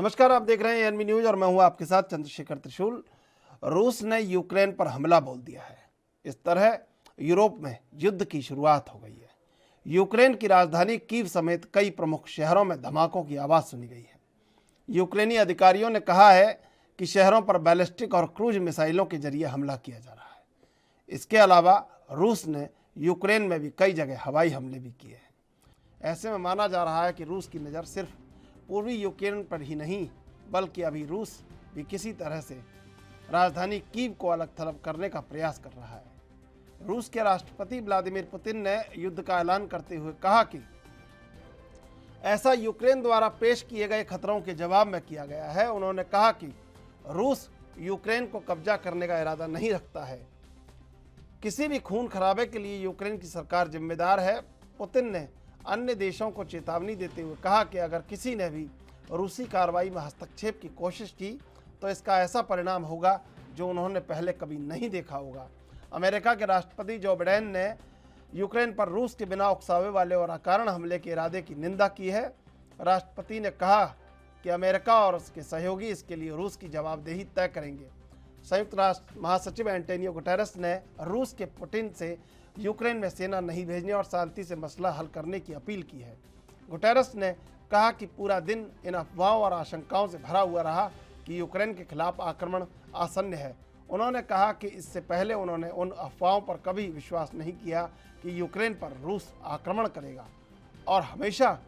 नमस्कार, आप देख रहे हैं एनबी न्यूज और मैं हूं आपके साथ चंद्रशेखर त्रिशूल। रूस ने यूक्रेन पर हमला बोल दिया है। इस तरह यूरोप में युद्ध की शुरुआत हो गई है। यूक्रेन की राजधानी कीव समेत कई प्रमुख शहरों में धमाकों की आवाज़ सुनी गई है। यूक्रेनी अधिकारियों ने कहा है कि शहरों पर बैलिस्टिक और क्रूज मिसाइलों के जरिए हमला किया जा रहा है। इसके अलावा रूस ने यूक्रेन में भी कई जगह हवाई हमले भी किए हैं। ऐसे में माना जा रहा है कि रूस की नज़र सिर्फ पूर्वी यूक्रेन पर ही नहीं, बल्कि अभी रूस भी किसी तरह से राजधानी कीव को अलग थलग करने का प्रयास कर रहा है। रूस के राष्ट्रपति व्लादिमीर पुतिन ने युद्ध का ऐलान करते हुए कहा कि ऐसा यूक्रेन द्वारा पेश किए गए खतरों के जवाब में किया गया है। उन्होंने कहा कि रूस यूक्रेन को कब्जा करने का इरादा नहीं रखता है। किसी भी खून खराबे के लिए यूक्रेन की सरकार जिम्मेदार है। पुतिन ने अन्य देशों को चेतावनी देते हुए कहा कि अगर किसी ने भी रूसी कार्रवाई में हस्तक्षेप की कोशिश की तो इसका ऐसा परिणाम होगा जो उन्होंने पहले कभी नहीं देखा होगा। अमेरिका के राष्ट्रपति जो बाइडेन ने यूक्रेन पर रूस के बिना उकसावे वाले और अकारण हमले के इरादे की निंदा की है। राष्ट्रपति ने कहा कि अमेरिका और उसके सहयोगी इसके लिए रूस की जवाबदेही तय करेंगे। संयुक्त राष्ट्र महासचिव एंटोनियो गुटेरेस ने रूस के पुतिन से यूक्रेन में सेना नहीं भेजने और शांति से मसला हल करने की अपील की है। गुटेरेस ने कहा कि पूरा दिन इन अफवाहों और आशंकाओं से भरा हुआ रहा कि यूक्रेन के खिलाफ आक्रमण आसन्न है। उन्होंने कहा कि इससे पहले उन्होंने उन अफवाहों पर कभी विश्वास नहीं किया कि यूक्रेन पर रूस आक्रमण करेगा और हमेशा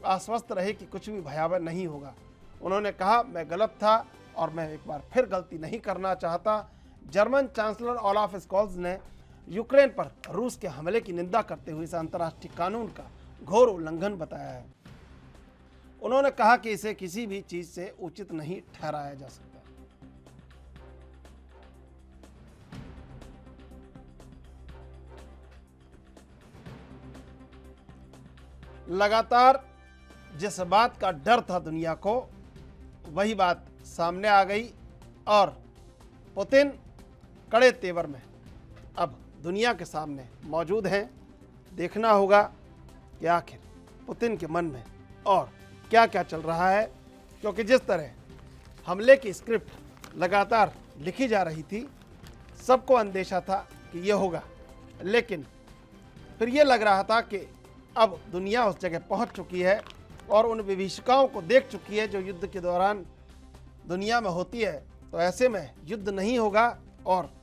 आश्वस्त रहे कि कुछ भी भयावह नहीं होगा। उन्होंने कहा, मैं गलत था और मैं एक बार फिर गलती नहीं करना चाहता। जर्मन चांसलर ओलाफ स्कॉल्स ने यूक्रेन पर रूस के हमले की निंदा करते हुए इसे अंतर्राष्ट्रीय कानून का घोर उल्लंघन बताया है। उन्होंने कहा कि इसे किसी भी चीज से उचित नहीं ठहराया जा सकता। लगातार जिस बात का डर था दुनिया को, वही बात सामने आ गई और पुतिन कड़े तेवर में अब दुनिया के सामने मौजूद हैं। देखना होगा कि आखिर पुतिन के मन में और क्या क्या चल रहा है, क्योंकि जिस तरह हमले की स्क्रिप्ट लगातार लिखी जा रही थी, सबको अंदेशा था कि ये होगा, लेकिन फिर ये लग रहा था कि अब दुनिया उस जगह पहुंच चुकी है और उन विभीषिकाओं को देख चुकी है जो युद्ध के दौरान दुनिया में होती है। तो ऐसे में युद्ध नहीं होगा और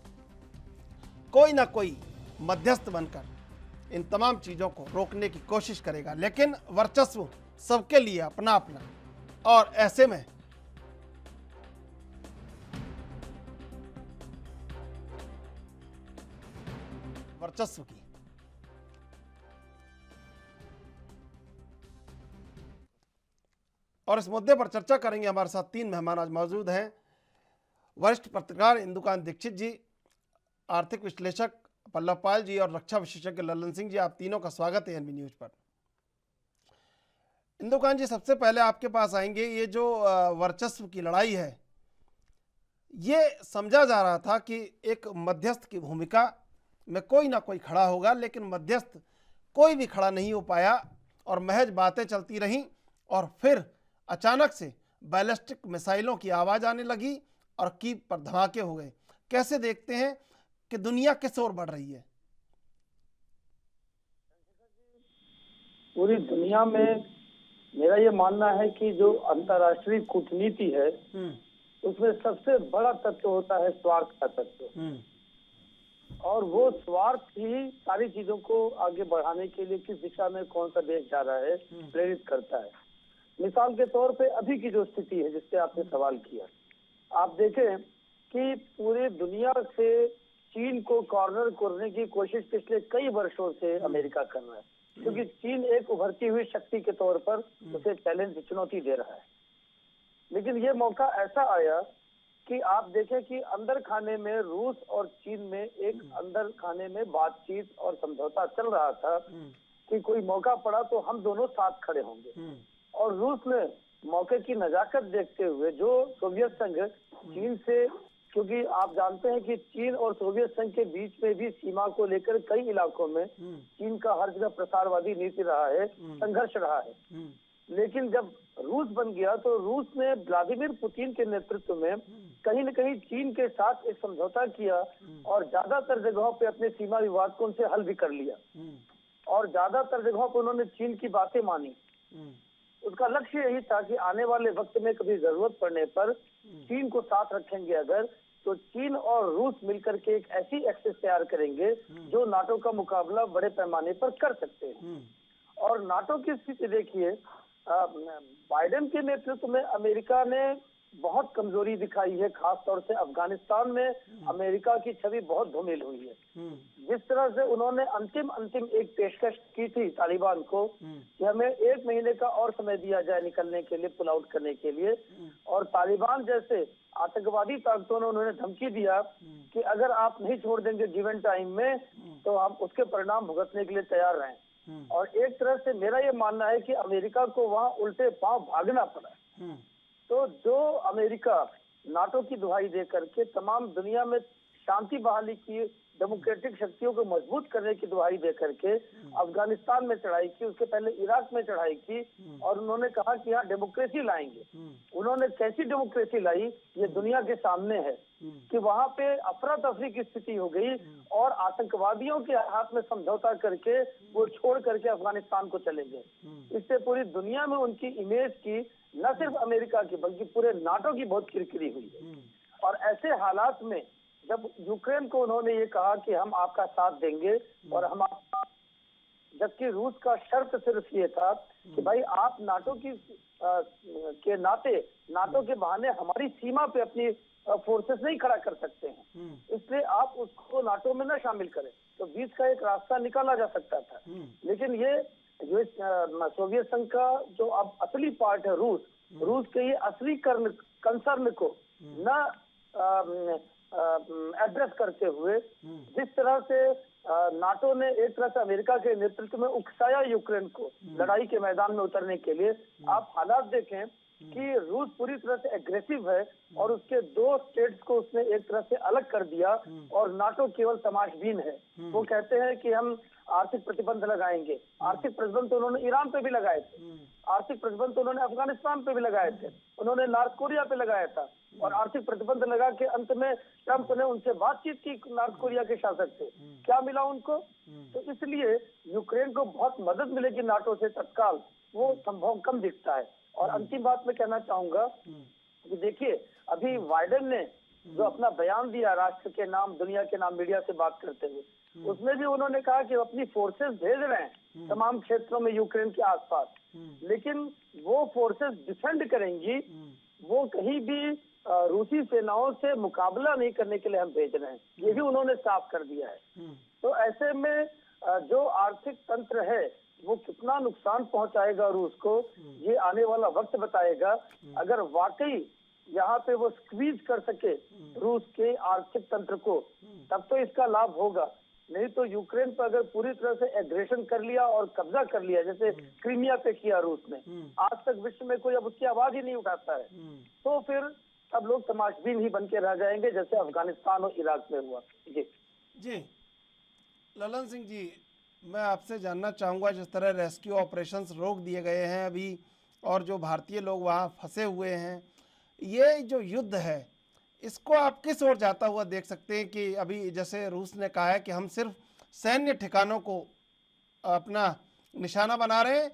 कोई ना कोई मध्यस्थ बनकर इन तमाम चीज़ों को रोकने की कोशिश करेगा, लेकिन वर्चस्व सबके लिए अपना अपना। और ऐसे में वर्चस्व की और इस मुद्दे पर चर्चा करेंगे। हमारे साथ तीन मेहमान आज मौजूद हैं। वरिष्ठ पत्रकार इंदुकांत दीक्षित जी, आर्थिक विश्लेषक पल्लव पाल जी और रक्षा विशेषज्ञ ललन सिंह जी, आप तीनों का स्वागत है एनबी न्यूज पर। इंदुकांत जी, सबसे पहले आपके पास आएंगे। ये जो वर्चस्व की लड़ाई है, ये समझा जा रहा था कि एक मध्यस्थ की भूमिका में कोई ना कोई खड़ा होगा, लेकिन मध्यस्थ कोई भी खड़ा नहीं हो पाया और महज बातें चलती रहीं और फिर अचानक से बैलिस्टिक मिसाइलों की आवाज़ आने लगी और कीव पर धमाके हो गए। कैसे देखते हैं कि दुनिया किस ओर बढ़ रही है? पूरी दुनिया में मेरा ये मानना है कि जो अंतर्राष्ट्रीय कूटनीति है उसमें सबसे बड़ा तत्व होता है स्वार्थ का तत्व। और वो स्वार्थ ही सारी चीजों को आगे बढ़ाने के लिए किस दिशा में कौन सा देश जा रहा है प्रेरित करता है। मिसाल के तौर पे अभी की जो स्थिति है जिससे आपने सवाल किया, आप देखें कि पूरी दुनिया से चीन को कॉर्नर करने की कोशिश पिछले कई वर्षों से अमेरिका कर रहा है, क्योंकि चीन एक उभरती हुई शक्ति के तौर पर उसे चैलेंज चुनौती दे रहा है। लेकिन ये मौका ऐसा आया कि आप देखें कि अंदर खाने में रूस और चीन में एक अंदर खाने में बातचीत और समझौता चल रहा था कि कोई मौका पड़ा तो हम दोनों साथ खड़े होंगे। और रूस ने मौके की नजाकत देखते हुए जो सोवियत संघ चीन से, क्योंकि आप जानते हैं कि चीन और सोवियत संघ के बीच में भी सीमा को लेकर कई इलाकों में चीन का हर जगह प्रसारवादी नीति रहा है, संघर्ष रहा है। लेकिन जब रूस बन गया तो रूस ने व्लादिमीर पुतिन के नेतृत्व में कहीं न कहीं चीन के साथ एक समझौता किया और ज्यादातर जगहों पे अपने सीमा विवाद को उनसे हल भी कर लिया और ज्यादातर जगहों पर उन्होंने चीन की बातें मानी। उसका लक्ष्य यही था कि आने वाले वक्त में कभी जरूरत पड़ने पर चीन को साथ रखेंगे अगर, तो चीन और रूस मिलकर के एक ऐसी एक्सेस तैयार करेंगे जो नाटो का मुकाबला बड़े पैमाने पर कर सकते हैं। और नाटो की स्थिति देखिए, बाइडेन के नेतृत्व में अमेरिका ने बहुत कमजोरी दिखाई है, खास तौर से अफगानिस्तान में अमेरिका की छवि बहुत धूमिल हुई है। जिस तरह से उन्होंने अंतिम एक पेशकश की थी तालिबान को कि हमें 1 महीने का और समय दिया जाए निकलने के लिए, पुल आउट करने के लिए, और तालिबान जैसे आतंकवादी ताकतों ने उन्होंने धमकी दिया कि अगर आप नहीं छोड़ देंगे गिवन टाइम में तो हम उसके परिणाम भुगतने के लिए तैयार रहें। और एक तरह से मेरा ये मानना है कि अमेरिका को वहां उल्टे पांव भागना पड़ा। तो जो अमेरिका नाटो की दुहाई दे करके तमाम दुनिया में शांति बहाली की, डेमोक्रेटिक शक्तियों को मजबूत करने की दुहाई दे करके अफगानिस्तान में चढ़ाई की, उसके पहले इराक में चढ़ाई की और उन्होंने कहा कि यहाँ डेमोक्रेसी लाएंगे। उन्होंने कैसी डेमोक्रेसी लाई ये दुनिया के सामने है कि वहां पे अफरा तफरी की स्थिति हो गई और आतंकवादियों के हाथ में समझौता करके वो छोड़ करके अफगानिस्तान को चले गए। इससे पूरी दुनिया में उनकी इमेज की, न सिर्फ अमेरिका की बल्कि पूरे नाटो की बहुत किरकिरी हुई है। और ऐसे हालात में जब यूक्रेन को उन्होंने ये कहा कि हम आपका साथ देंगे और हम आपका, जबकि रूस का शर्त सिर्फ ये था कि भाई आप नाटो की के नाते, नाटो के बहाने हमारी सीमा पे अपनी फोर्सेस नहीं खड़ा कर सकते हैं, इसलिए आप उसको नाटो में न शामिल करें। तो बीच का एक रास्ता निकाला जा सकता था। लेकिन ये जो सोवियत संघ का जो अब असली पार्ट है रूस के ये असली कंसर्न को न एड्रेस करते हुए जिस तरह से नाटो ने एक तरह से अमेरिका के नेतृत्व में उकसाया यूक्रेन को लड़ाई के मैदान में उतरने के लिए, आप हालात देखें कि रूस पूरी तरह से एग्रेसिव है और उसके 2 स्टेट्स को उसने एक तरह से अलग कर दिया और नाटो केवल तमाशबीन है। वो कहते हैं कि हम आर्थिक प्रतिबंध लगाएंगे। आर्थिक प्रतिबंध तो उन्होंने ईरान पे भी लगाए थे, आर्थिक प्रतिबंध तो उन्होंने अफगानिस्तान पे भी लगाए थे, उन्होंने नॉर्थ कोरिया पे लगाया था और आर्थिक प्रतिबंध लगा के अंत में ट्रंप ने उनसे बातचीत की नॉर्थ कोरिया के शासक से, क्या मिला उनको? तो इसलिए यूक्रेन को बहुत मदद मिलेगी नाटो से तत्काल, वो संभव कम दिखता है। और अंतिम बात मैं कहना चाहूंगा कि देखिए, अभी बाइडेन ने जो अपना बयान दिया राष्ट्र के नाम, दुनिया के नाम, मीडिया से बात करते हुए, उसमें भी उन्होंने कहा कि अपनी फोर्सेस भेज रहे हैं तमाम क्षेत्रों में यूक्रेन के आसपास, लेकिन वो फोर्सेस डिफेंड करेंगी, वो कहीं भी रूसी सेनाओं से मुकाबला नहीं करने के लिए हम भेज रहे हैं, ये भी उन्होंने साफ कर दिया है। तो ऐसे में जो आर्थिक तंत्र है वो कितना नुकसान पहुंचाएगा रूस को, ये आने वाला वक्त बताएगा। अगर वाकई यहाँ पे वो स्क्वीज कर सके रूस के आर्थिक तंत्र को, तब तो इसका लाभ होगा। नहीं तो यूक्रेन पर अगर पूरी तरह से एग्रेशन कर लिया और कब्जा कर लिया, जैसे क्रीमिया पे किया रूस ने, आज तक विश्व में कोई अब उसकी आवाज ही नहीं उठाता है, तो फिर सब लोग तमाशबीन ही बन के रह जाएंगे, जैसे अफगानिस्तान और इराक में हुआ। जी ललन सिंह जी, मैं आपसे जानना चाहूँगा, जिस तरह रेस्क्यू ऑपरेशंस रोक दिए गए हैं अभी और जो भारतीय लोग वहाँ फंसे हुए हैं, ये जो युद्ध है इसको आप किस ओर जाता हुआ देख सकते हैं? कि अभी जैसे रूस ने कहा है कि हम सिर्फ सैन्य ठिकानों को अपना निशाना बना रहे हैं,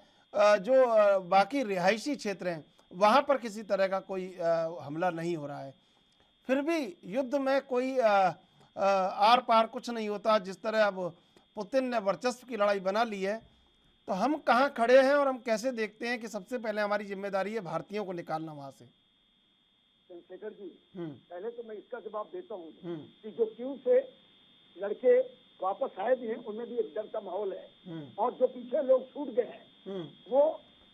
जो बाकी रिहायशी क्षेत्र हैं वहाँ पर किसी तरह का कोई हमला नहीं हो रहा है, फिर भी युद्ध में कोई आर पार कुछ नहीं होता। जिस तरह अब पुतिन ने वर्चस्व की लड़ाई बना ली है, तो हम कहाँ खड़े हैं और हम कैसे देखते हैं कि सबसे पहले हमारी जिम्मेदारी है भारतीयों को निकालना वहां से? चंद्रशेखर जी, पहले तो मैं इसका जवाब देता हूँ कि जो क्यों से लड़के वापस आए भी हैं उनमें भी एक डर का माहौल है, और जो पीछे लोग छूट गए हैं वो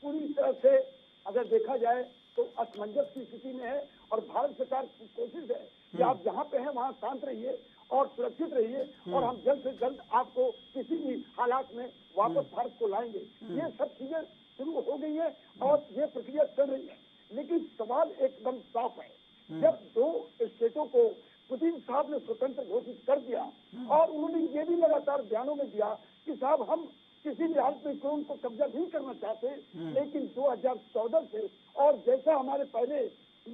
पूरी तरह से अगर देखा जाए तो असमंजस की स्थिति में है। और भारत सरकार की कोशिश है कि आप जहाँ पे हैं वहाँ शांत रहिए और सुरक्षित रहिए, और हम जल्द से जल्द आपको किसी भी हालात में वापस भारत को लाएंगे। ये सब चीजें शुरू हो गई है और ये प्रक्रिया चल रही है। लेकिन सवाल एकदम साफ है, जब 2 स्टेटों को पुतिन साहब ने स्वतंत्र घोषित कर दिया और उन्होंने ये भी लगातार बयानों में दिया कि साहब हम किसी भी हालत में यूक्रेन को कब्जा नहीं करना चाहते, लेकिन 2014 से, और जैसा हमारे पहले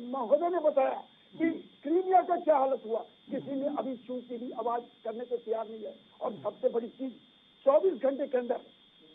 महोदय ने बताया कि क्रीमिया का क्या हालत हुआ, किसी ने अभी चू की भी आवाज करने को तैयार नहीं है। और सबसे बड़ी चीज, 24 घंटे के अंदर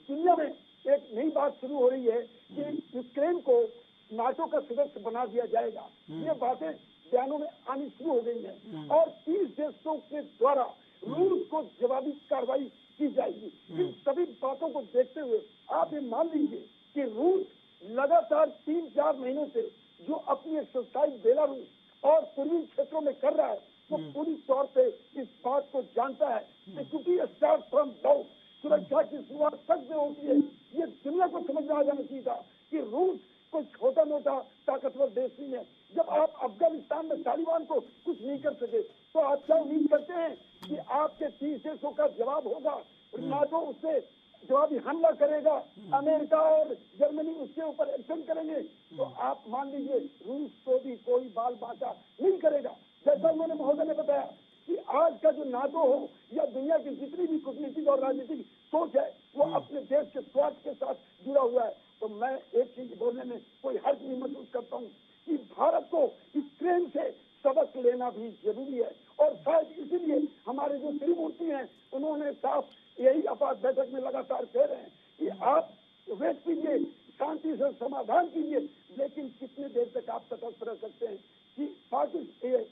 दुनिया में एक नई बात शुरू हो रही है कि यूक्रेन को नाटो का सदस्य बना दिया जाएगा। ये बातें बयानों में आनी शुरू हो गई है और 30 देशों के द्वारा रूस को जवाबी कार्रवाई की जाएगी। इन सभी बातों को देखते हुए आप ये मान लीजिए कि रूस लगातार 3-4 महीनों से जो अपनी एक्सरसाइज बेलारूस और पूर्वी क्षेत्रों में कर रहा है, वो पूरी तौर पे इस बात को जानता है। सिक्योरिटी स्टार्ट फ्रॉम डाउन, सुरक्षा की शुरुआत सच में होती है। ये दुनिया को समझ में आ जाना चाहिए था कि रूस कोई छोटा मोटा ताकतवर देश नहीं है। जब आप अफगानिस्तान में तालिबान को कुछ नहीं कर सके, तो आप क्या उम्मीद करते हैं कि आपके 30 देशों का जवाब होगा? नाटो उससे जवाबी हमला करेगा, अमेरिका और जर्मनी उसके ऊपर एक्शन करेंगे, तो आप मान लीजिए रूस को भी कोई बाल बांका नहीं करेगा। जैसा उन्होंने महोदय ने बताया कि आज का जो नाटो हो या दुनिया की जितनी भी कूटनीतिक और राजनीतिक सोच है, वो अपने देश के स्वार्थ के साथ जुड़ा हुआ है। तो मैं एक चीज बोलने में कोई हर्ज नहीं महसूस करता हूँ कि भारत को यूक्रेन से सबक लेना भी जरूरी है। और शायद इसीलिए हमारे जो त्रिमूर्ति हैं, उन्होंने साफ यही आपात बैठक में लगातार कह रहे हैं कि आप वेट कीजिए, शांति से समाधान कीजिए, लेकिन कितने देर तक आप तटस्थ रह सकते हैं कि पाकिस्तान,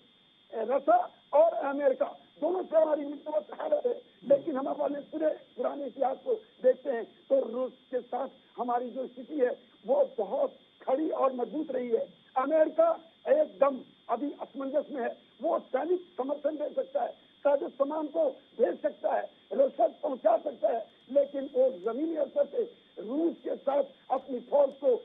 रशिया और अमेरिका दोनों से हमारी मित्रवत हालत है। लेकिन हम अपने पूरे पुराने इतिहास को देखते हैं तो रूस के साथ हमारी जो स्थिति है वो बहुत खड़ी और मजबूत रही है। अमेरिका एकदम अभी असमंजस में है, वो सैनिक समर्थन दे सकता है, साजो सामान को भेज सकता है, रसद पहुंचा सकता है, लेकिन वो जमीनी स्तर से रूस के साथ अपनी फौज को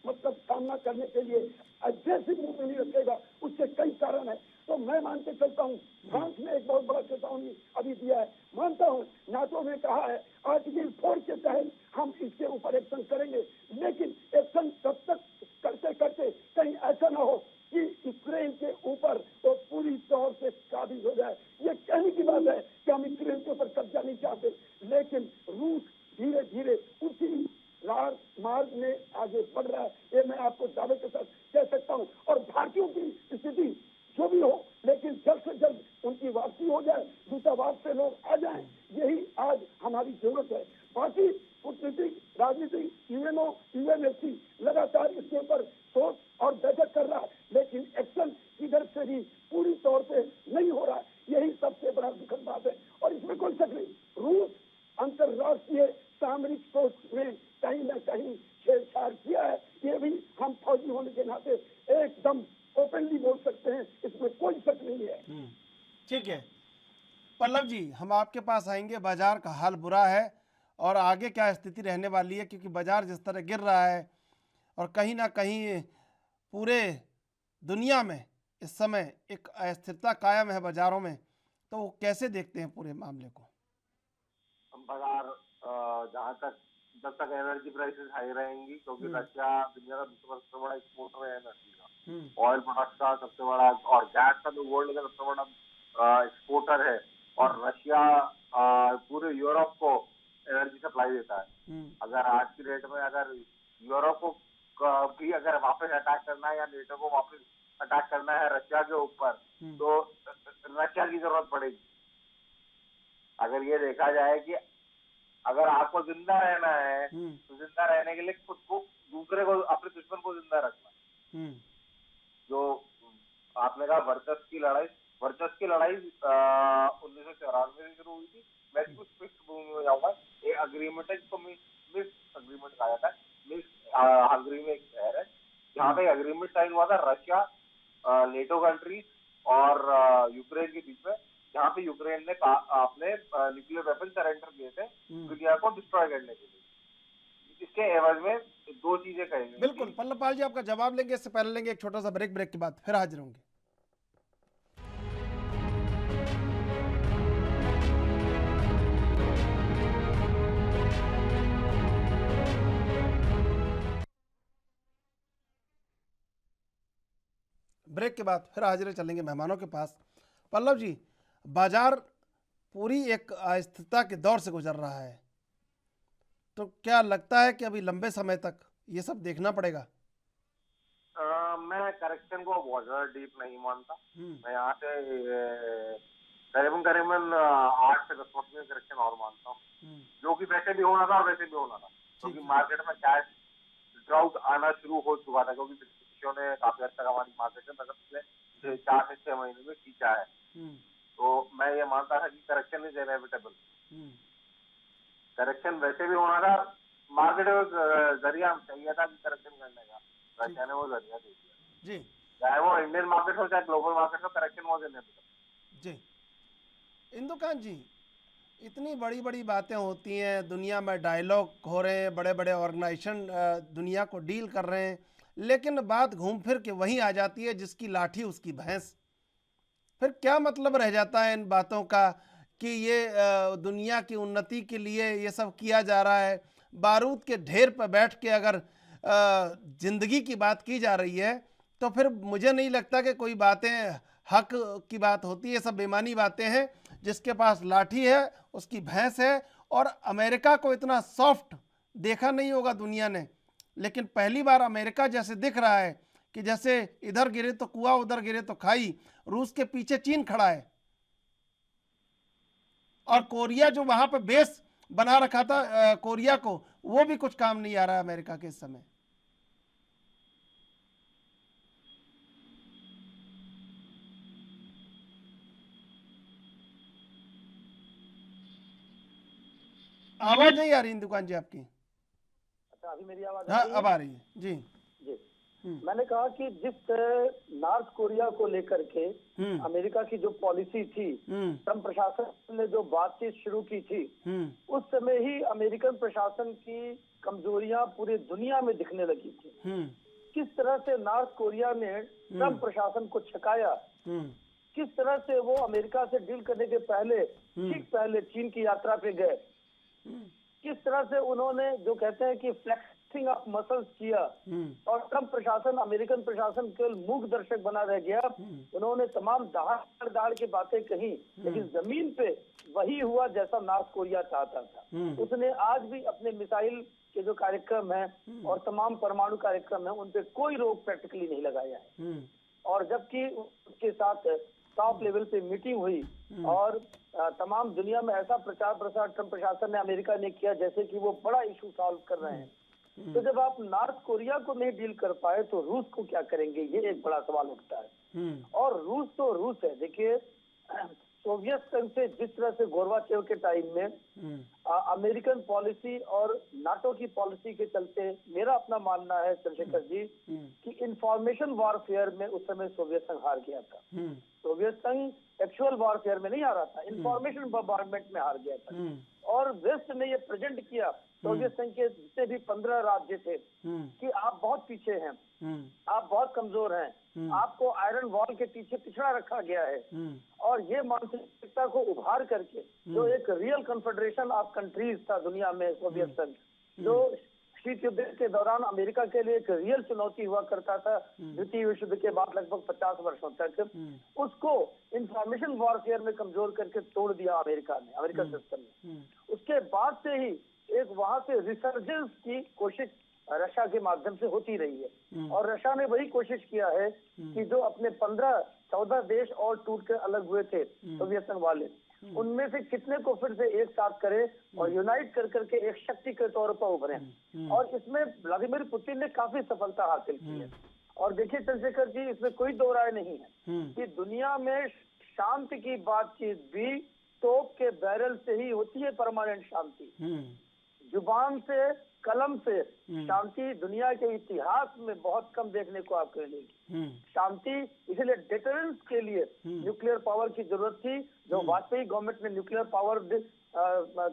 मतलब सामना करने के लिए अग्रेसिव मूव नहीं रखेगा। उसके कई कारण है। तो मैं मान के चलता हूँ, फ्रांस ने एक बहुत बड़ा चेतावनी अभी दिया है। मानता हूँ नाटो ने कहा है आर्टिकल 4 के तहत हम इसके ऊपर एक्शन करेंगे, लेकिन एक्शन तब तक करते करते कहीं ऐसा ना हो कि यूक्रेन के ऊपर तो पूरी तौर से काबिज हो जाए। ये कहने की बात है कि हम यूक्रेन के ऊपर कब्जा नहीं चाहते, लेकिन रूस धीरे धीरे उसी मार्ग में आगे बढ़ रहा है, ये मैं आपको दावे के साथ कह सकता हूँ। और भारतीयों की स्थिति जो भी हो, लेकिन जल्द से जल्द उनकी वापसी हो जाए, दूतावास से लोग आ जाएं, यही आज हमारी जरूरत है। बाकी कूटनीतिक राजनीतिक यूएनओ यूएनएससी लगातार इसके ऊपर सोच और बैठक कर रहा है, लेकिन एक्शन इधर से भी पूरी तौर पे नहीं हो रहा है। यही सबसे बड़ा दुखद बात है और इसमें कोई शक नहीं, रूस अंतर्राष्ट्रीय सामरिक सोच में कहीं न कहीं छेड़छाड़ किया है। ये भी हम फौजी होने के नाते एकदम ओपनली बोल सकते हैं, इसमें कोई शक नहीं है। ठीक है पल्लव जी, हम आपके पास आएंगे। बाजार का हाल बुरा है और आगे क्या स्थिति रहने वाली है, क्योंकि बाजार जिस तरह गिर रहा है और कहीं ना कहीं पूरे दुनिया में इस समय एक अस्थिरता कायम है बाजारों में, तो वो कैसे देखते हैं पूरे मामले को? बाजार जहाँ तक जब तक एनर्जी प्राइसेस हाई रहेंगी, क्योंकि रशिया दुनिया का दूसरा सबसे बड़ा एक्सपोर्टर है एनर्जी का, ऑयल प्रोडक्ट का सबसे बड़ा, और गैस का तो वर्ल्ड का सबसे बड़ा एक्सपोर्टर है, और रशिया पूरे यूरोप को एनर्जी सप्लाई देता है। अगर आज की डेट में अगर यूरोप को भी अगर वापस अटैक करना है या नेटो को वापस अटैक करना है रशिया के ऊपर, तो रशिया की जरूरत पड़ेगी। अगर ये देखा जाए कि अगर आपको जिंदा रहना है तो जिंदा रहने के लिए खुद को, दूसरे को, अपने दुश्मन को जिंदा रखना। जो आपने कहा वर्चस्व की लड़ाई 1994 से शुरू हुई थी। मैं कुछ पृष्ठभूमि में जाऊंगा। ये अग्रीमेंट है जिसको मिस अग्रीमेंट कहा जाता है। मिस हंगरी में एक शहर है जहाँ पे अग्रीमेंट साइन हुआ था रशिया, नेटो कंट्री और यूक्रेन के बीच में, जहाँ पे यूक्रेन ने अपने न्यूक्लियर वेपन सरेंडर किए थे दुनिया को डिस्ट्रॉय करने के लिए। इसके एवज में दो चीजें कहेंगे। बिल्कुल पल्लव पाल जी आपका जवाब लेंगे, इससे पहले लेंगे एक छोटा सा ब्रेक के बाद फिर हाजिर होंगे। ब्रेक के बाद फिर हाजिर चलेंगे मेहमानों के पास। पल्लव जी, बाजार पूरी एक अस्थिरता के दौर से गुजर रहा है, तो क्या लगता है कि अभी लंबे समय तक ये सब देखना पड़ेगा? मैं करेक्शन को बहुत ज्यादा डीप नहीं मानता। मैं यहाँ से करीबन 8 से 10 वर्ष में करेक्शन और मानता हूँ, जो कि वैसे भी होना था और वैसे भी होना था, क्योंकि मार्केट में कैश ड्राउट आना शुरू हो चुका था, क्योंकि विदेशियों ने काफी हद तक हमारी मार्केट में पिछले 4 से 6 महीने में खींचा है। तो मैं ये मानता था कि करेक्शन इज इनएविटेबल। करेक्शन वैसे भी होना था, मार्केट में जरिया चाहिए था कि करेक्शन करने का, रशिया ने वो जरिया दे दिया जी। चाहे वो इंडियन मार्केट हो चाहे ग्लोबल मार्केट हो, करेक्शन वॉज इनएविटेबल जी। इंदुकांत जी, इतनी बड़ी बड़ी बातें होती हैं, दुनिया में डायलॉग हो रहे हैं, बड़े बड़े ऑर्गेनाइजेशन दुनिया को डील कर रहे हैं, लेकिन बात घूम फिर के वहीं आ जाती है जिसकी लाठी उसकी भैंस। फिर क्या मतलब रह जाता है इन बातों का कि ये दुनिया की उन्नति के लिए ये सब किया जा रहा है। बारूद के ढेर पर बैठ के अगर जिंदगी की बात की जा रही है तो फिर मुझे नहीं लगता कि कोई बातें हक की बात होती है। सब बेमानी बातें हैं। जिसके पास लाठी है उसकी भैंस है। और अमेरिका को इतना सॉफ्ट देखा नहीं होगा दुनिया ने, लेकिन पहली बार अमेरिका जैसे दिख रहा है कि जैसे इधर गिरे तो कुआं उधर गिरे तो खाई। रूस के पीछे चीन खड़ा है और कोरिया जो वहां पर बेस बना रखा था कोरिया को, वो भी कुछ काम नहीं आ रहा है अमेरिका के इस समय। आवाज नहीं आ रही दुकान जी आपकी? अच्छा, अभी मेरी आवाज हाँ अब आ रही है जी। जी मैंने कहा कि जिस नॉर्थ कोरिया को लेकर के अमेरिका की जो पॉलिसी थी, ट्रम्प प्रशासन ने जो बातचीत शुरू की थी, उस समय ही अमेरिकन प्रशासन की कमजोरियां पूरी दुनिया में दिखने लगी थी। किस तरह से नॉर्थ कोरिया ने ट्रम्प प्रशासन को छकाया, किस तरह से वो अमेरिका से डील करने के पहले ठीक पहले चीन की यात्रा पे गए, किस तरह से उन्होंने जो कहते हैं कि फ्लेक्सिंग ऑफ मसल्स किया, और ट्रम्प प्रशासन अमेरिकन प्रशासन केवल मूक दर्शक बना रह गया। उन्होंने तमाम दाड़ की बातें कही, लेकिन जमीन पे वही हुआ जैसा नॉर्थ कोरिया चाहता था। उसने आज भी अपने मिसाइल के जो कार्यक्रम है और तमाम परमाणु कार्यक्रम है उन पे कोई रोक प्रैक्टिकली नहीं लगाया है। और जबकि उसके साथ टॉप लेवल पे मीटिंग हुई और तमाम दुनिया में ऐसा प्रचार प्रसार ट्रम्प प्रशासन ने अमेरिका ने किया जैसे कि वो बड़ा इशू सॉल्व कर रहे हैं। तो जब आप नॉर्थ कोरिया को नहीं डील कर पाए तो रूस को क्या करेंगे, ये एक बड़ा सवाल उठता है। और रूस तो रूस है। देखिए, सोवियत संघ से जिस तरह से गोरबाचेव के टाइम में अमेरिकन पॉलिसी और नाटो की पॉलिसी के चलते, मेरा अपना मानना है चंद्रशेखर जी कि इंफॉर्मेशन वॉरफेयर में उस समय सोवियत संघ हार गया था। सोवियत संघ एक्चुअल वॉरफेयर में नहीं हारा था, इंफॉर्मेशन बॉम्बार्डमेंट में हार गया था। और वेस्ट ने ये प्रेजेंट किया सोवियत संघ के जितने भी 15 राज्य थे कि आप बहुत पीछे हैं, आप बहुत कमजोर हैं, आपको आयरन वॉल के पीछे पिछड़ा रखा गया है। और ये मानसिकता को उभार करके जो एक रियल कन्फेडरेशन ऑफ कंट्रीज था दुनिया में सोवियत संघ, जो शीत युद्ध के दौरान अमेरिका के लिए एक रियल चुनौती हुआ करता था द्वितीय विश्व युद्ध के बाद लगभग 50 वर्षों तक, उसको इंफॉर्मेशन वॉरफेयर में कमजोर करके तोड़ दिया अमेरिका ने, अमेरिकन सिस्टम ने। उसके बाद से ही एक वहां से रिसर्जेंस की कोशिश रशिया के माध्यम से होती रही है। और रशिया ने वही कोशिश किया है कि जो अपने 15-14 देश और टूट कर अलग हुए थे सोवियत संघ वाले, उनमें से कितने को फिर से एक साथ करे और यूनाइट कर करके एक शक्ति के तौर पर उभरे। और इसमें व्लादिमीर पुतिन ने काफी सफलता हासिल की है। और देखिए चंद्रशेखर जी, इसमें कोई दो राय नहीं है कि दुनिया में शांति की बातचीत भी तोप के बैरल से ही होती है। परमानेंट शांति जुबान से, कलम से शांति दुनिया के इतिहास में बहुत कम देखने को आपको मिलेगी। शांति इसलिए डिटरेंस के लिए न्यूक्लियर पावर की जरूरत थी, जो वाजपेयी गवर्नमेंट ने न्यूक्लियर पावर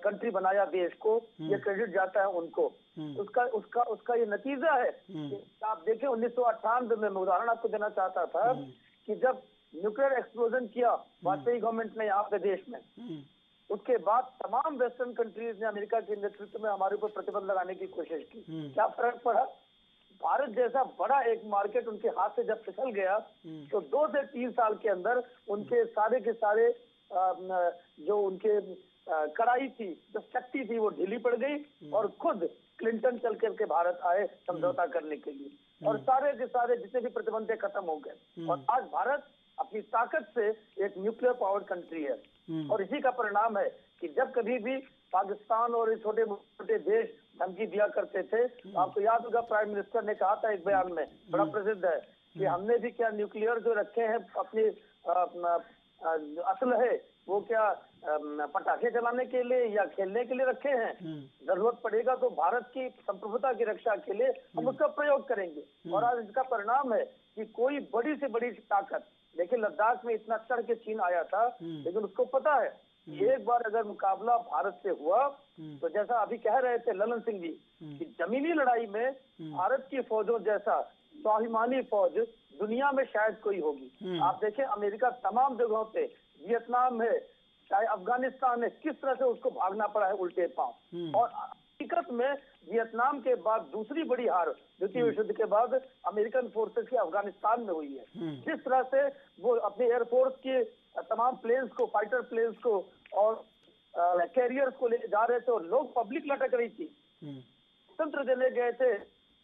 कंट्री बनाया देश को, ये क्रेडिट जाता है उनको। उसका ये नतीजा है कि आप देखें 1998 में, मैं उदाहरण आपको देना चाहता था कि जब न्यूक्लियर एक्सप्लोजन किया वाजपेयी गवर्नमेंट ने यहाँ पे देश में, उसके बाद तमाम वेस्टर्न कंट्रीज ने अमेरिका के नेतृत्व में हमारे ऊपर प्रतिबंध लगाने की कोशिश की। क्या फर्क पड़ा? भारत जैसा बड़ा एक मार्केट उनके हाथ से जब फिसल गया तो 2 से 3 साल के अंदर उनके सारे के सारे जो उनके कड़ाई थी, जो शक्ति थी वो ढीली पड़ गई और खुद क्लिंटन चल करके भारत आए समझौता करने के लिए और सारे के सारे जितने भी प्रतिबंध खत्म हो गए और आज भारत अपनी ताकत से एक न्यूक्लियर पावर कंट्री है। और इसी का परिणाम है कि जब कभी भी पाकिस्तान और छोटे मोटे देश धमकी दिया करते थे, तो आपको याद होगा प्राइम मिनिस्टर ने कहा था एक बयान में, बड़ा प्रसिद्ध है, कि हमने भी क्या न्यूक्लियर जो रखे हैं अपनी असल है वो क्या पटाखे चलाने के लिए या खेलने के लिए रखे हैं, जरूरत पड़ेगा तो भारत की संप्रभुता की रक्षा के लिए हम उसका प्रयोग करेंगे। और आज इसका परिणाम है कि कोई बड़ी से बड़ी ताकत, देखिए लद्दाख में इतना चढ़ के चीन आया था, लेकिन उसको पता है एक बार अगर मुकाबला भारत से हुआ तो जैसा अभी कह रहे थे ललन सिंह जी कि जमीनी लड़ाई में भारत की फौजों जैसा स्वाभिमानी फौज दुनिया में शायद कोई होगी। आप देखें अमेरिका तमाम जगहों पे, वियतनाम है, चाहे अफगानिस्तान है, किस तरह से उसको भागना पड़ा है उल्टे पांव। और हकीकत में वियतनाम के बाद दूसरी बड़ी हार द्वितीय विश्व युद्ध के बाद अमेरिकन फोर्सेस की अफगानिस्तान में हुई है। जिस तरह से वो अपने एयरफोर्स के तमाम प्लेन्स को, फाइटर प्लेन्स को और कैरियर्स को ले जा रहे थे और लोग पब्लिक लटक रही थी, तंत्र देने गए थे,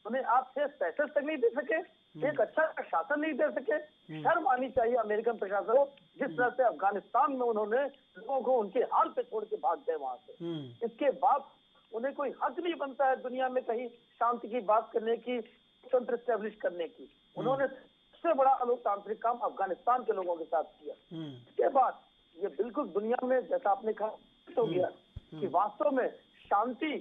उन्हें आप पैसे तक नहीं दे सके, एक अच्छा शासन नहीं दे सके। शर्म आनी चाहिए अमेरिकन प्रशासन को, जिस तरह से अफगानिस्तान में उन्होंने लोगों को उनके हाल पे छोड़ के भाग गए वहां से। इसके बाद उन्हें कोई हक नहीं बनता है दुनिया में कहीं शांति की बात करने की, तंत्र स्टैब्लिश करने की। उन्होंने सबसे बड़ा अलोकतांत्रिक काम अफगानिस्तान के लोगों के साथ किया। इसके बाद ये बिल्कुल दुनिया में जैसा आपने कहा हो गया कि वास्तव में शांति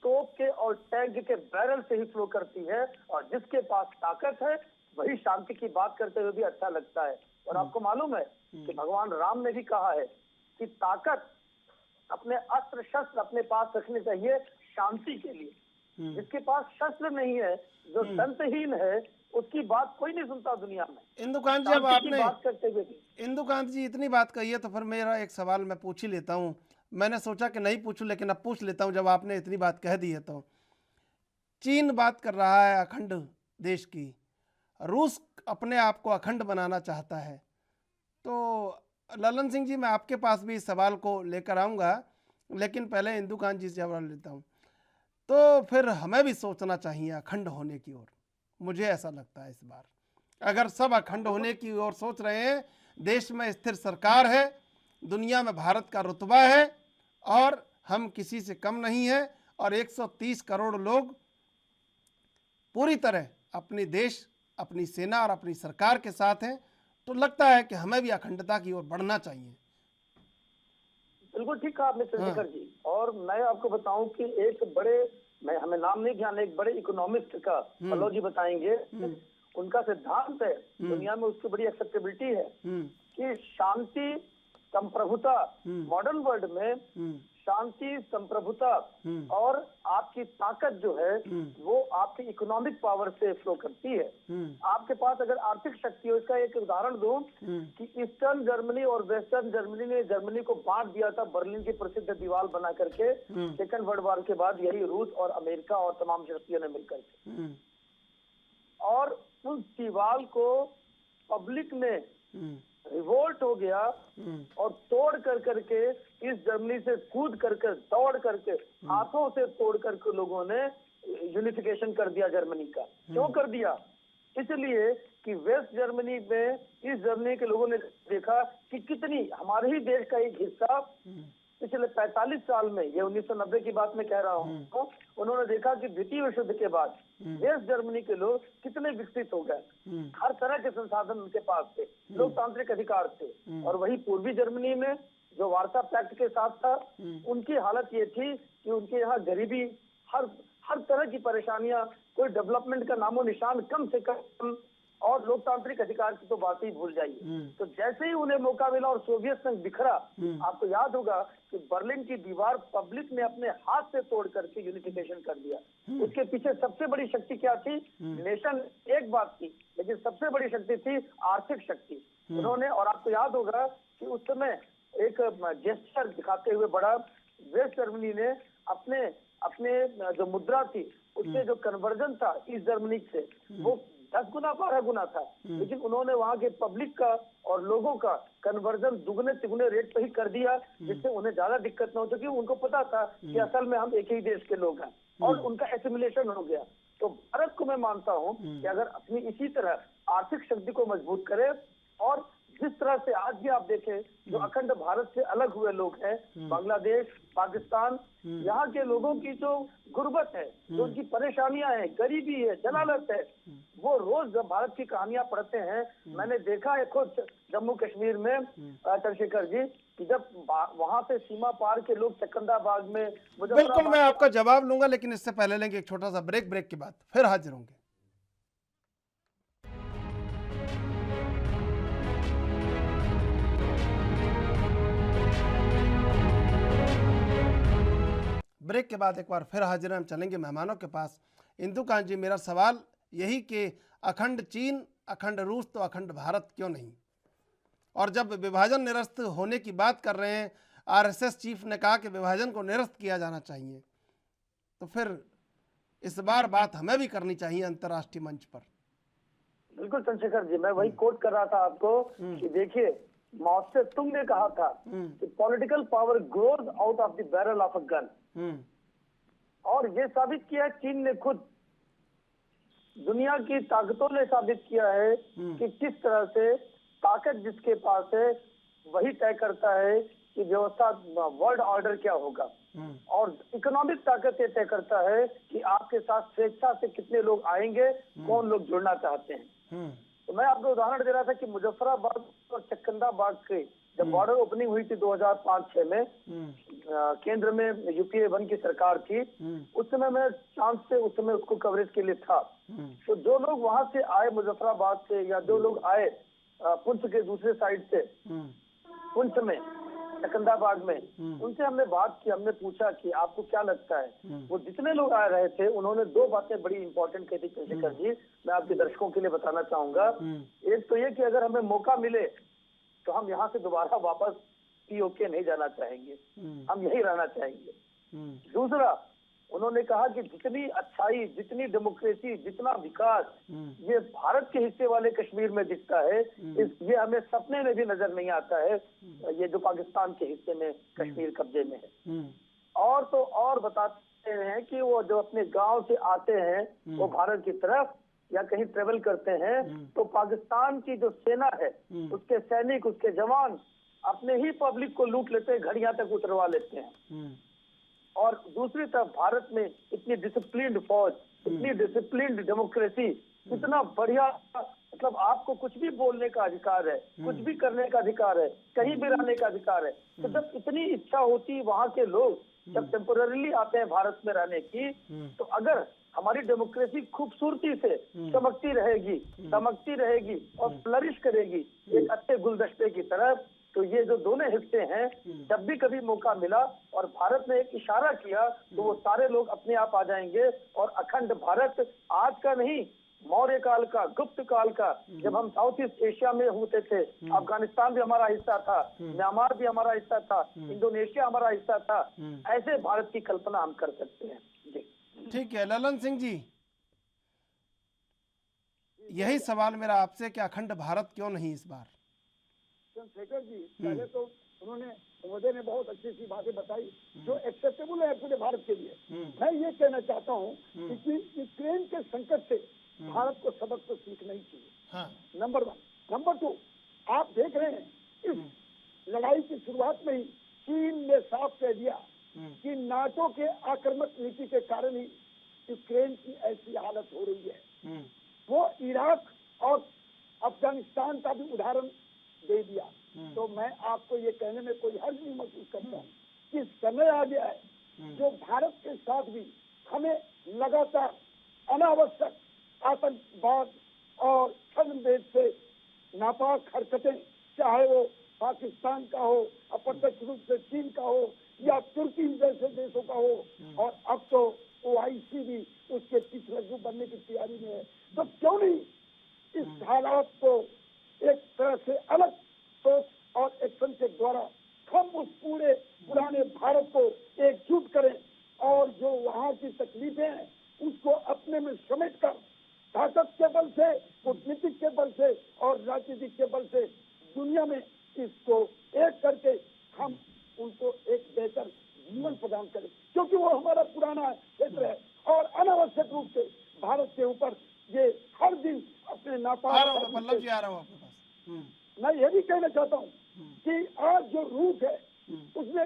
तोप के और टैंक के बैरल से ही फ्लो करती है और जिसके पास ताकत है वही शांति की बात करते हुए भी अच्छा लगता है। और आपको मालूम है कि भगवान राम ने भी कहा है कि ताकत अपने अस्त्र शस्त्र अपने पास रखने चाहिए शांति के लिए। जिसके पास शस्त्र नहीं है, जो दंतहीन है, उसकी बात कोई नहीं सुनता दुनिया में। इंदुकांत जी, अब आपने बात करते हुए इंदुकांत जी इतनी बात कही है तो फिर मेरा एक सवाल मैं पूछ ही लेता हूँ। मैंने सोचा कि नहीं पूछूं, लेकिन अब पूछ लेता हूँ जब आपने इतनी बात कह दी है तो। चीन बात कर रहा है अखंड देश की, रूस अपने आप को अखंड बनाना चाहता है, तो ललन सिंह जी मैं आपके पास भी इस सवाल को लेकर आऊँगा, लेकिन पहले इंदुकांत जी से जवाब लेता हूँ। तो फिर हमें भी सोचना चाहिए अखंड होने की ओर, मुझे ऐसा लगता है इस बार अगर सब अखंड होने की ओर सोच रहे हैं, देश में स्थिर सरकार है, दुनिया में भारत का रुतबा है और हम किसी से कम नहीं है और 130 करोड़ लोग पूरी तरह अपनी देश, अपनी सेना और अपनी सरकार के साथ हैं, तो लगता है कि हमें भी अखंडता की ओर बढ़ना चाहिए। बिल्कुल ठीक कहा आपने चंद्रशेखर जी। और मैं आपको बताऊं कि एक बड़े, मैं हमें नाम नहीं ध्यान, एक बड़े इकोनॉमिस्ट का पल्लव जी बताएंगे, उनका सिद्धांत है, दुनिया में उसकी बड़ी एक्सेप्टेबिलिटी है कि शांति संप्रभुता, मॉडर्न वर्ल्ड में शांति संप्रभुता और आपकी ताकत जो है वो आपकी इकोनॉमिक पावर से फ्लो करती है। आपके पास अगर आर्थिक शक्ति हो, इसका एक उदाहरण दूं कि ईस्टर्न जर्मनी और वेस्टर्न जर्मनी ने जर्मनी को बांट दिया था बर्लिन की प्रसिद्ध दीवार बना करके सेकंड वर्ल्ड वॉर के बाद, यही रूस और अमेरिका और तमाम शक्तियों ने मिलकर के। और उस दीवार को पब्लिक ने रिवोल्ट हो गया और तोड़ कर करके इस जर्मनी से कूद करके, दौड़ करके, हाथों से तोड़ करके लोगों ने यूनिफिकेशन कर दिया जर्मनी का। क्यों कर दिया? इसलिए कि वेस्ट जर्मनी में इस जर्मनी के लोगों ने देखा कि कितनी हमारे ही देश का एक हिस्सा पिछले 45 साल में, ये 1990 की बात मैं कह रहा हूँ, उन्होंने देखा कि द्वितीय विश्व युद्ध के बाद वेस्ट जर्मनी के लोग कितने विकसित हो गए, हर तरह के संसाधन उनके पास थे, लोकतांत्रिक अधिकार थे। और वही पूर्वी जर्मनी में जो वार्सा पैक्ट के साथ था, उनकी हालत ये थी कि उनके यहाँ गरीबी, हर तरह की परेशानियां, कोई डेवलपमेंट का नामो निशान कम से कम, और लोकतांत्रिक अधिकार की तो बात ही भूल जाइए। तो जैसे ही उन्हें मौका मिला और सोवियत संघ बिखरा, आपको याद होगा कि बर्लिन की दीवार पब्लिक ने अपने हाथ से तोड़ करके यूनिफिकेशन कर दिया। उसके पीछे सबसे बड़ी शक्ति क्या थी? नेशन एक बात थी, लेकिन सबसे बड़ी शक्ति थी आर्थिक शक्ति। उन्होंने, और आपको याद होगा कि उस समय एक जेस्चर दिखाते हुए बड़ा वेस्ट जर्मनी ने अपने जो मुद्रा थी उससे जो कन्वर्जन था ईस्ट जर्मनी से, वो 10 गुना 12 गुना था, लेकिन उन्होंने वहाँ के पब्लिक का और लोगों का कन्वर्जन दुगने तिगुने रेट पे ही कर दिया, जिससे उन्हें ज्यादा दिक्कत न हो, क्योंकि उनको पता था कि असल में हम एक ही देश के लोग हैं, और उनका एसिमिलेशन हो गया। तो भारत को मैं मानता हूँ कि अगर अपनी इसी तरह आर्थिक शक्ति को मजबूत करे, और जिस तरह से आज भी आप देखें जो अखंड भारत से अलग हुए लोग हैं, बांग्लादेश, पाकिस्तान, यहाँ के लोगों की जो गुर्बत है, जो उनकी परेशानियां हैं, गरीबी है, जलालत है, वो रोज जब भारत की कहानियां पढ़ते हैं, मैंने देखा है खुद जम्मू कश्मीर में चंद्रशेखर जी, कि जब वहां से सीमा पार के लोग चकंदाबाग में, बिल्कुल मैं आपका जवाब लूंगा, लेकिन इससे पहले लेंगे एक छोटा सा ब्रेक के बाद फिर हाजिर होंगे। ब्रेक के बाद एक बार फिर हाजिर हम चलेंगे मेहमानों के पास। इंदुकांत जी, मेरा सवाल यही कि अखंड चीन, अखंड रूस, तो अखंड भारत क्यों नहीं? और जब विभाजन निरस्त होने की बात कर रहे हैं, आरएसएस चीफ ने कहा कि विभाजन को निरस्त किया जाना चाहिए, तो फिर इस बार बात हमें भी करनी चाहिए अंतर्राष्ट्रीय मंच पर। बिल्कुल चंद्रशेखर जी, मैं वही कोट कर रहा था आपको कि देखिए, माओ से तुंग ने कहा था कि political power grows out of the barrel of a gun, और ये साबित किया है चीन ने खुद। दुनिया की ताकतों ने साबित किया है कि किस तरह से ताकत जिसके पास है वही तय करता है कि व्यवस्था, वर्ल्ड ऑर्डर क्या होगा, और इकोनॉमिक ताकत ये तय करता है कि आपके साथ स्वेच्छा से कितने लोग आएंगे, कौन लोग जुड़ना चाहते हैं। तो मैं आपको उदाहरण दे रहा था कि मुजफ्फराबाद और चकंदाबाग के जब बॉर्डर ओपनिंग हुई थी 2005-6 में, केंद्र में यूपीए 1 की सरकार थी, उस समय मैं चांस से उस समय उसको कवरेज के लिए था। तो जो लोग वहां से आए मुजफ्फराबाद से, या जो लोग आए पुंछ के दूसरे साइड से, पुंछ में, चकंदाबाग में, उनसे हमने बात की, हमने पूछा कि आपको क्या लगता है। वो जितने लोग आ रहे थे, उन्होंने 2 बातें बड़ी इंपॉर्टेंट कही थी चंद्रशेखर जी, मैं आपके दर्शकों के लिए बताना चाहूंगा। एक तो ये कि अगर हमें मौका मिले तो हम यहाँ से दोबारा वापस पीओके नहीं जाना चाहेंगे, हम यही रहना चाहेंगे। दूसरा, उन्होंने कहा कि जितनी अच्छाई, जितनी डेमोक्रेसी, जितना विकास ये भारत के हिस्से वाले कश्मीर में दिखता है, ये हमें सपने में भी नजर नहीं आता है, ये जो पाकिस्तान के हिस्से में कश्मीर कब्जे में है। और तो और बताते हैं कि वो जो अपने गांव से आते हैं वो भारत की तरफ या कहीं ट्रेवल करते हैं, तो पाकिस्तान की जो सेना है, उसके सैनिक, उसके जवान अपने ही पब्लिक को लूट लेते हैं, घड़ियां तक उतरवा लेते हैं। और दूसरी तरफ भारत में इतनी डिसिप्लिन्ड फौज, इतनी डिसिप्लिन्ड डेमोक्रेसी, इतना बढ़िया, मतलब आपको कुछ भी बोलने का अधिकार है, कुछ भी करने का अधिकार है, कहीं भी रहने का अधिकार है। तो जब इतनी इच्छा होती वहाँ के लोग जब टेम्पोररीली आते हैं भारत में रहने की, तो अगर हमारी डेमोक्रेसी खूबसूरती से चमकती रहेगी, दमकती रहेगी और फ्लरिश करेगी एक अच्छे गुलदस्ते की तरह, तो ये जो दोनों हिस्से हैं, जब भी कभी मौका मिला और भारत ने एक इशारा किया, तो वो सारे लोग अपने आप आ जाएंगे। और अखंड भारत आज का नहीं, मौर्य काल का, गुप्त काल का, जब हम साउथ ईस्ट एशिया में होते थे, अफगानिस्तान भी हमारा हिस्सा था, म्यांमार भी हमारा हिस्सा था, इंडोनेशिया हमारा हिस्सा था, ऐसे भारत की कल्पना हम कर सकते हैं। जी ठीक है ललन सिंह जी, यही सवाल मेरा आपसे कि अखंड भारत क्यों नहीं इस बार? चंद्रशेखर जी, पहले तो उन्होंने, मोदी ने बहुत अच्छी सी बातें बताई जो एक्सेप्टेबल है पूरे भारत के लिए। मैं ये कहना चाहता हूँ कि यूक्रेन के संकट से भारत को सबक तो सीखना ही चाहिए। नंबर 1। नंबर 2, आप देख रहे हैं इस लड़ाई की शुरुआत में ही चीन ने साफ कह दिया कि नाटो के आक्रामक नीति के कारण ही यूक्रेन की ऐसी हालत हो रही है। वो इराक और अफगानिस्तान का भी उदाहरण दे दिया। तो मैं आपको ये कहने में कोई हर्ज नहीं महसूस करता हूँ कि समय आ गया है जो भारत के साथ भी हमें लगातार अनावश्यक आतंकवाद और छद्मवेद से नापाक हरकतें, चाहे वो पाकिस्तान का हो, अप्रत्यक्ष रूप से चीन का हो या तुर्की जैसे देशों का हो, और अब तो OIC भी उसके पिछलग्गू बनने की तैयारी में है। तो क्यों नहीं इस हालात को एक तरह से अलग सोच और एक्शन के द्वारा हम उस पूरे पुराने भारत को एकजुट करें और जो वहाँ की तकलीफें हैं उसको अपने में समेट कर ताकत के बल से काम करें, क्योंकि वो हमारा पुराना क्षेत्र है। और अनावश्यक रूप से भारत के ऊपर ये हर दिन अपने आ नापाक रहा हूँ मैं पल्लव जी, आ रहा हूँ आपके पास। मैं ये भी कहना चाहता हूँ कि आज जो रूस है उसने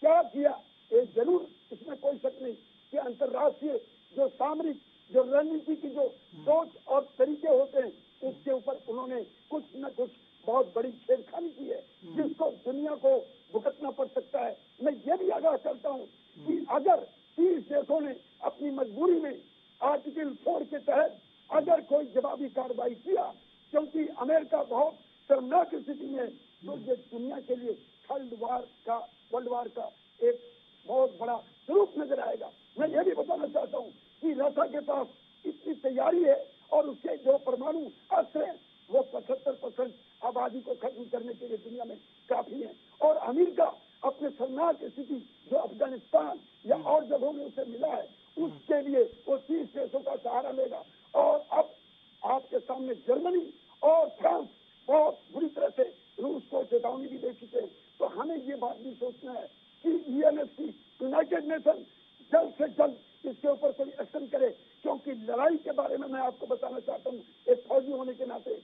क्या किया, ये जरूर इसमें कोई शक नहीं कि अंतर्राष्ट्रीय जो सामरिक जो रणनीति की जो सोच और तरीके होते हैं उसके ऊपर उन्होंने कुछ न कुछ बहुत बड़ी छेड़खानी की है, जिसको दुनिया को भुगतना पड़ सकता है। मैं ये भी आगाह करता हूँ कि अगर 30 देशों ने अपनी मजबूरी में आर्टिकल 4 के तहत अगर कोई जवाबी कार्रवाई किया, क्योंकि अमेरिका बहुत शर्मनाक स्थिति में, तो ये दुनिया के लिए वर्ल्ड वार का एक बहुत बड़ा स्वरूप नजर आएगा। मैं ये भी बताना चाहता हूँ कि रशिया के पास इतनी तैयारी है और उसके जो परमाणु अस्त्र हैं वो 75% आबादी को खत्म करने के लिए दुनिया में काफी है। और अमेरिका अपने शर्मनाक स्थिति जो अफगानिस्तान या और जगहों में उसे मिला है उसके लिए वो 30 देशों का सहारा लेगा। और अब आपके सामने जर्मनी और फ्रांस बहुत बुरी तरह से रूस को चेतावनी भी दे चुके हैं। तो हमें ये बात भी सोचना है कि यूएनएससी यूनाइटेड नेशन जल्द से जल्द इसके ऊपर कोई एक्शन करे, क्योंकि लड़ाई के बारे में मैं आपको बताना चाहता हूँ एक फौजी होने के नाते,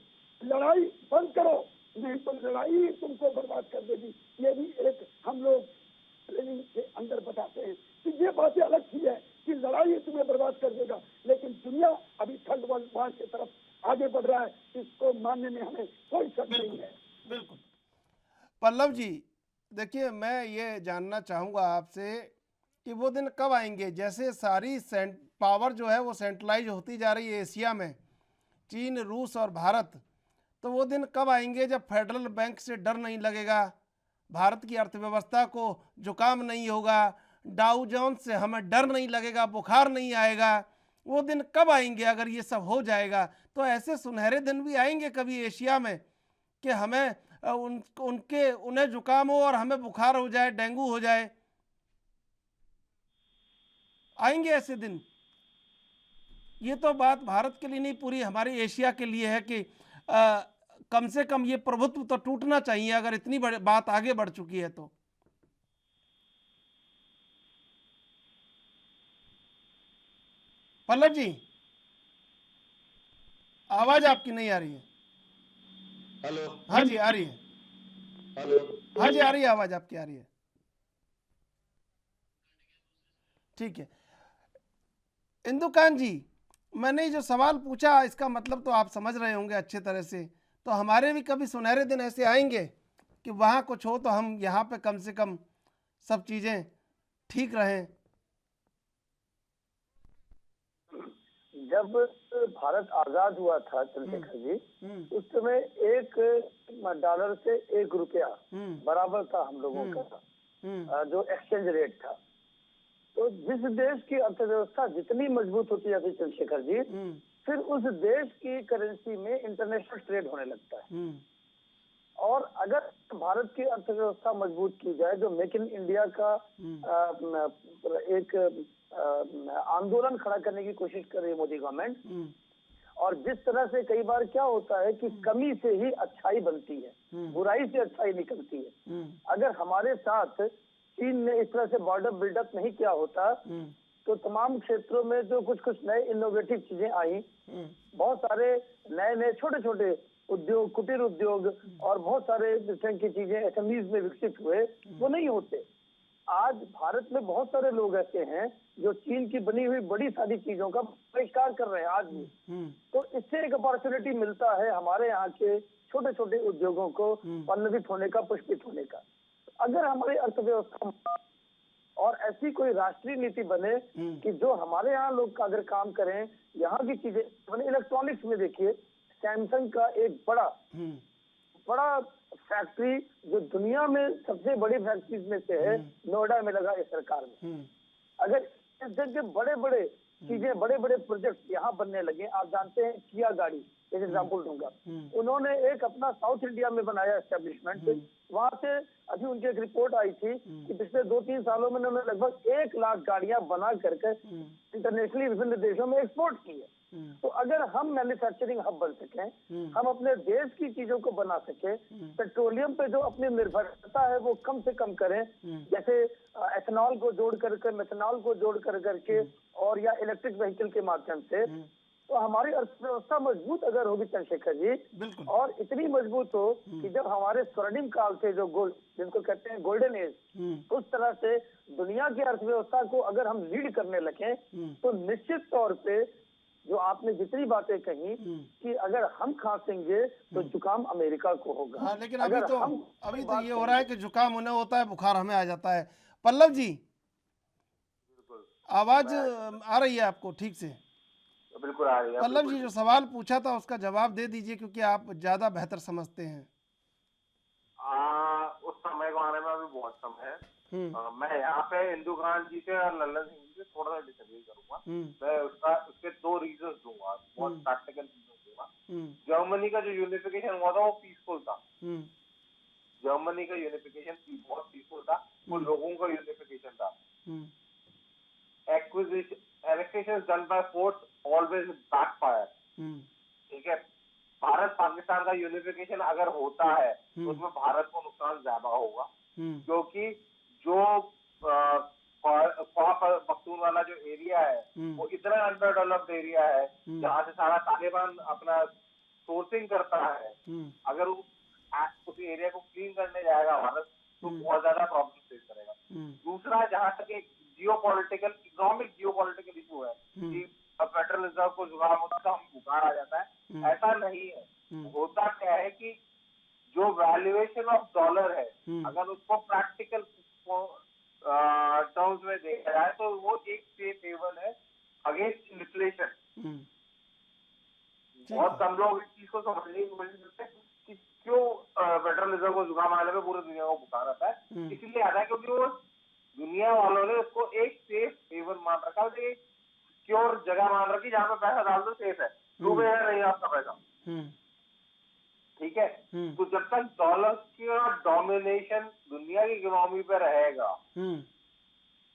लड़ाई बंद करो नहीं तो लड़ाई ही तुमको बर्बाद कर देगी। ये भी एक हम लोग ट्रेनिंग के अंदर बताते हैं कि ये बातें अलग सी है कि लड़ाई ही तुम्हें बर्बाद कर देगा, लेकिन दुनिया अभी थर्ड वर्ल्ड वॉर की तरफ आगे बढ़ रहा है, इसको मानने में हमें कोई शक नहीं है। बिल्कुल पल्लव जी, देखिए मैं ये जानना चाहूँगा आपसे कि वो दिन कब आएंगे, जैसे सारी पावर जो है वो सेंट्रलाइज होती जा रही है एशिया में, चीन, रूस और भारत, तो वो दिन कब आएंगे जब फेडरल बैंक से डर नहीं लगेगा, भारत की अर्थव्यवस्था को जुकाम नहीं होगा, डाउ जोन्स से हमें डर नहीं लगेगा, बुखार नहीं आएगा। वो दिन कब आएंगे? अगर ये सब हो जाएगा तो ऐसे सुनहरे दिन भी आएंगे कभी एशिया में कि हमें उन्हें जुकाम हो और हमें बुखार हो जाए, डेंगू हो जाए? आएंगे ऐसे दिन? ये तो बात भारत के लिए नहीं, पूरी हमारी एशिया के लिए है कि कम से कम ये प्रभुत्व तो टूटना चाहिए अगर इतनी बड़ी बात आगे बढ़ चुकी है तो। पल्लव जी, आवाज आपकी नहीं आ रही है। हेलो। हाँ जी आ रही है। हेलो। हाँ जी आ रही है, आवाज आपकी आ रही है। ठीक है इंदुकान जी, मैंने जो सवाल पूछा इसका मतलब तो आप समझ रहे होंगे अच्छे तरह से। तो हमारे भी कभी सुनहरे दिन ऐसे आएंगे कि वहाँ कुछ हो तो हम यहाँ पे कम से कम सब चीज़ें ठीक रहें। जब भारत आजाद हुआ था चंद्रशेखर जी, उस समय $1 से ₹1 बराबर था हम लोगों का जो एक्सचेंज रेट था। तो जिस देश की अर्थव्यवस्था जितनी मजबूत होती जाती चंद्रशेखर जी, फिर उस देश की करेंसी में इंटरनेशनल ट्रेड होने लगता है। और अगर भारत की अर्थव्यवस्था मजबूत की जाए, जो मेक इन इंडिया का एक आंदोलन खड़ा करने की कोशिश कर रही है मोदी गवर्नमेंट, और जिस तरह से कई बार क्या होता है कि कमी से ही अच्छाई बनती है, बुराई से अच्छाई निकलती है। अगर हमारे साथ चीन ने इस तरह से बॉर्डर बिल्डअप नहीं किया होता तो तमाम क्षेत्रों में जो कुछ नए इनोवेटिव चीजें आई, बहुत सारे नए छोटे छोटे उद्योग, कुटीर उद्योग और बहुत सारे इस तरह की चीजें एसएमईज में विकसित हुए, वो नहीं होते। आज भारत में बहुत सारे लोग ऐसे हैं जो चीन की बनी हुई बड़ी सारी चीजों का बहिष्कार कर रहे हैं आज भी। तो इससे एक अपॉर्चुनिटी मिलता है हमारे यहाँ के छोटे छोटे उद्योगों को पल्लवित होने का, पुष्पित होने का। अगर हमारी अर्थव्यवस्था और ऐसी कोई राष्ट्रीय नीति बने कि जो हमारे यहाँ लोग अगर काम करें, यहाँ की चीजें बने। इलेक्ट्रॉनिक्स में देखिए, सैमसंग का एक बड़ा फैक्ट्री जो दुनिया में सबसे बड़ी फैक्ट्रीज में से है, नोएडा में लगा है सरकार में। अगर इस देश के बड़े बड़े चीजें, बड़े बड़े प्रोजेक्ट यहाँ बनने लगे, आप जानते हैं किया गाड़ी एक एग्जाम्पल दूंगा, उन्होंने एक अपना साउथ इंडिया में बनाया एस्टेब्लिशमेंट। वहां से अभी उनकी एक रिपोर्ट आई थी कि पिछले 2-3 सालों में उन्होंने लगभग 1 लाख गाड़ियां बना करके इंटरनेशनली विभिन्न देशों में एक्सपोर्ट की है। तो अगर हम मैन्युफैक्चरिंग हब बन सके, हम अपने देश की चीजों को बना सके, पेट्रोलियम पे जो अपनी निर्भरता है वो कम से कम करें, जैसे एथेनॉल को जोड़ करके, मेथनॉल को जोड़ करके, और या इलेक्ट्रिक व्हीकल के माध्यम से, तो हमारी अर्थव्यवस्था मजबूत अगर होगी चंद्रशेखर जी, और इतनी मजबूत हो कि जब हमारे स्वर्णिम काल से जो गोल्ड, जिनको कहते हैं गोल्डन एज, उस तरह से दुनिया की अर्थव्यवस्था को अगर हम लीड करने लगे, तो निश्चित तौर पे जो आपने जितनी बातें कही कि अगर हम खांसेंगे तो जुकाम अमेरिका को होगा। हाँ, लेकिन अभी तो ये हो रहा है कि जुकाम उन्हें होता है, बुखार हमें आ जाता है। पल्लव जी, आवाज आ रही है आपको ठीक से? बिल्कुल आ रही है। पल्लव जी, जो सवाल पूछा था उसका जवाब दे दीजिए, क्योंकि आप ज्यादा बेहतर समझते हैं। उस समय के बारे में अभी बहुत समय है। मैं यहाँ पे इंदुकान जी से और लल्लन सिंह जी से थोड़ा सा डिसएग्री करूंगा। मैं उसके दो रीजन दूंगा, बहुत प्रैक्टिकल रीजन दूंगा। जर्मनी का जो यूनिफिकेशन हुआ था वो पीसफुल था। जर्मनी का यूनिफिकेशन बहुत पीसफुल था, वो लोगों का यूनिफिकेशन था। Acquisitions done by force always backfire। ठीक है, भारत पाकिस्तान का यूनिफिकेशन अगर होता है तो उसमें भारत को नुकसान ज्यादा होगा, क्योंकि जो पख्तून वाला जो एरिया है वो इतना अंडर डेवलप्ड एरिया है जहाँ से सारा तालिबान अपना सोर्सिंग करता है। अगर उस एरिया को क्लीन करने जाएगा भारत तो बहुत ज्यादा प्रॉब्लम फेस करेगा। दूसरा, जहाँ तक एक इकोनॉमिक जियोपॉलिटिकल इशू है कि फेडरल रिजर्व को जुकाम होता है, हमें बुखार आ जाता है, ऐसा नहीं है। होता क्या है कि जो वैल्यूएशन ऑफ डॉलर है, अगर उसको प्रैक्टिकल टर्म्स में देखा जाए तो वो एक सेफ हेवन है अगेंस्ट इन्फ्लेशन। बहुत कम लोग इस चीज को समझ नहीं सकते कि क्यों फेडरल रिजर्व को जुकाम आने पे पूरी दुनिया को बुखार आता है। इसलिए आता है क्योंकि वो दुनिया वालों ने उसको एक सेफ हेवन मान रखा है, एक सिक्योर जगह मान रखी जहाँ पे पैसा डाल दो सेफ है, डूबेगा नहीं आपका पैसा। ठीक है, तो जब तक डॉलर का डोमिनेशन दुनिया की इकोनॉमी पे रहेगा,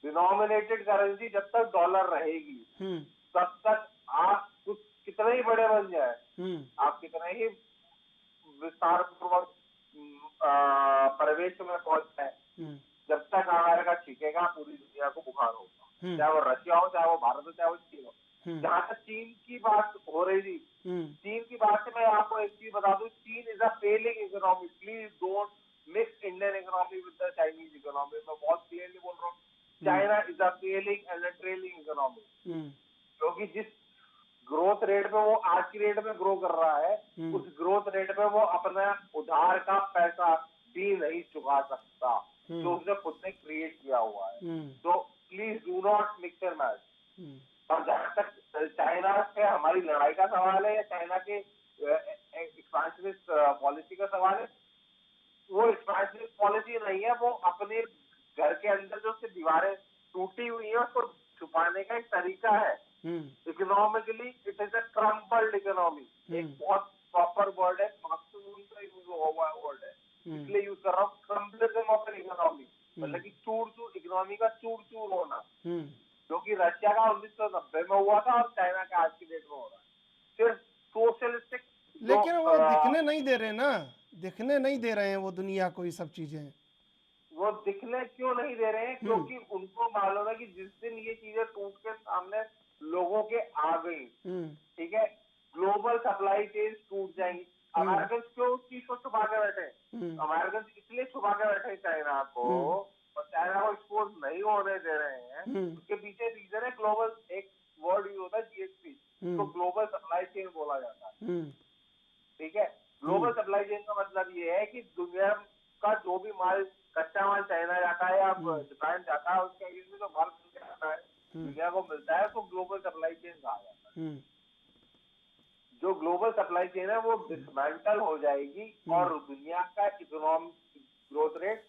डिनोमिनेटेड करेंसी जब तक डॉलर रहेगी, तब तक आप कुछ कितने ही बड़े बन जाए, आप कितने ही विस्तार पूर्वक परिवेश में पहुंच जाए, जब तक अमेरिका छिकेगा पूरी दुनिया को बुखार होगा। चाहे वो रशिया हो, चाहे वो भारत हो, चाहे वो चीन हो। जहाँ तक चीन की बात हो रही थी, चीन की बात से मैं आपको एक चीज बता दूं, चीन is a failing economy. Please don't mix Indian economy with the Chinese economy. मैं बहुत क्लियरली बोल रहा हूँ, China is a failing and a trailing economy. क्योंकि जिस ग्रोथ रेट पे वो आज की रेट में ग्रो कर रहा है, उस ग्रोथ रेट पे वो अपना उधार का पैसा भी नहीं चुका सकता जो उसने खुद ने क्रिएट किया हुआ है। तो please do not mix and match. और जहाँ तक चाइना से हमारी लड़ाई का सवाल है या चाइना के एक्सपांशनिस्ट पॉलिसी का सवाल है, वो एक्सपांशनिस्ट पॉलिसी नहीं है, वो अपने घर के अंदर जो उसकी दीवारें टूटी हुई है उसको छुपाने का एक तरीका है। Economically it is a crumbled economy. एक बहुत प्रॉपर वर्ड है, मार्क्सवादी का यूज हुआ वर्ड है, इसलिए यूज कर रहा हूँ, क्रम्बलिज्म ऑफ एन इकोनॉमी, मतलब कि चूर इकोनॉमी का चूर होना, जो कि रशिया का 1990 में हुआ था और चाइना का आज की डेट में हो रहा है। सिर्फ सोशलिस्टिक, लेकिन वो दिखने नहीं दे रहे ना, दिखने नहीं दे रहे हैं वो दुनिया को ये सब चीजें। वो दिखने क्यों नहीं दे रहे हैं? क्योंकि उनको मालूम है कि जिस दिन ये चीजें टूट के सामने लोगों के आ गई, ठीक है, ग्लोबल सप्लाई चेन टूट जाएंगी। अमेरिकन क्यों उस चीज को छुपा के बैठे? अमेरिकन इसलिए छुपा के बैठे चाइना को, और चाइना को एक्सपोज नहीं होने दे रहे हैं। उसके पीछे रीजन है ग्लोबल, एक वर्ड यूज होता है जीएसपी, तो ग्लोबल सप्लाई चेन बोला जाता है। ठीक है, ग्लोबल सप्लाई चेन का मतलब ये है कि दुनिया का जो भी माल, कच्चा माल चाइना जाता है या जापान जाता है, उसके अगेंस्ट में जो माल आता है दुनिया को मिलता है, तो ग्लोबल सप्लाई चेन कहा जाता है। जो ग्लोबल सप्लाई चेन है वो डिसमेंटल हो जाएगी और दुनिया का इकोनॉमिक ग्रोथ रेट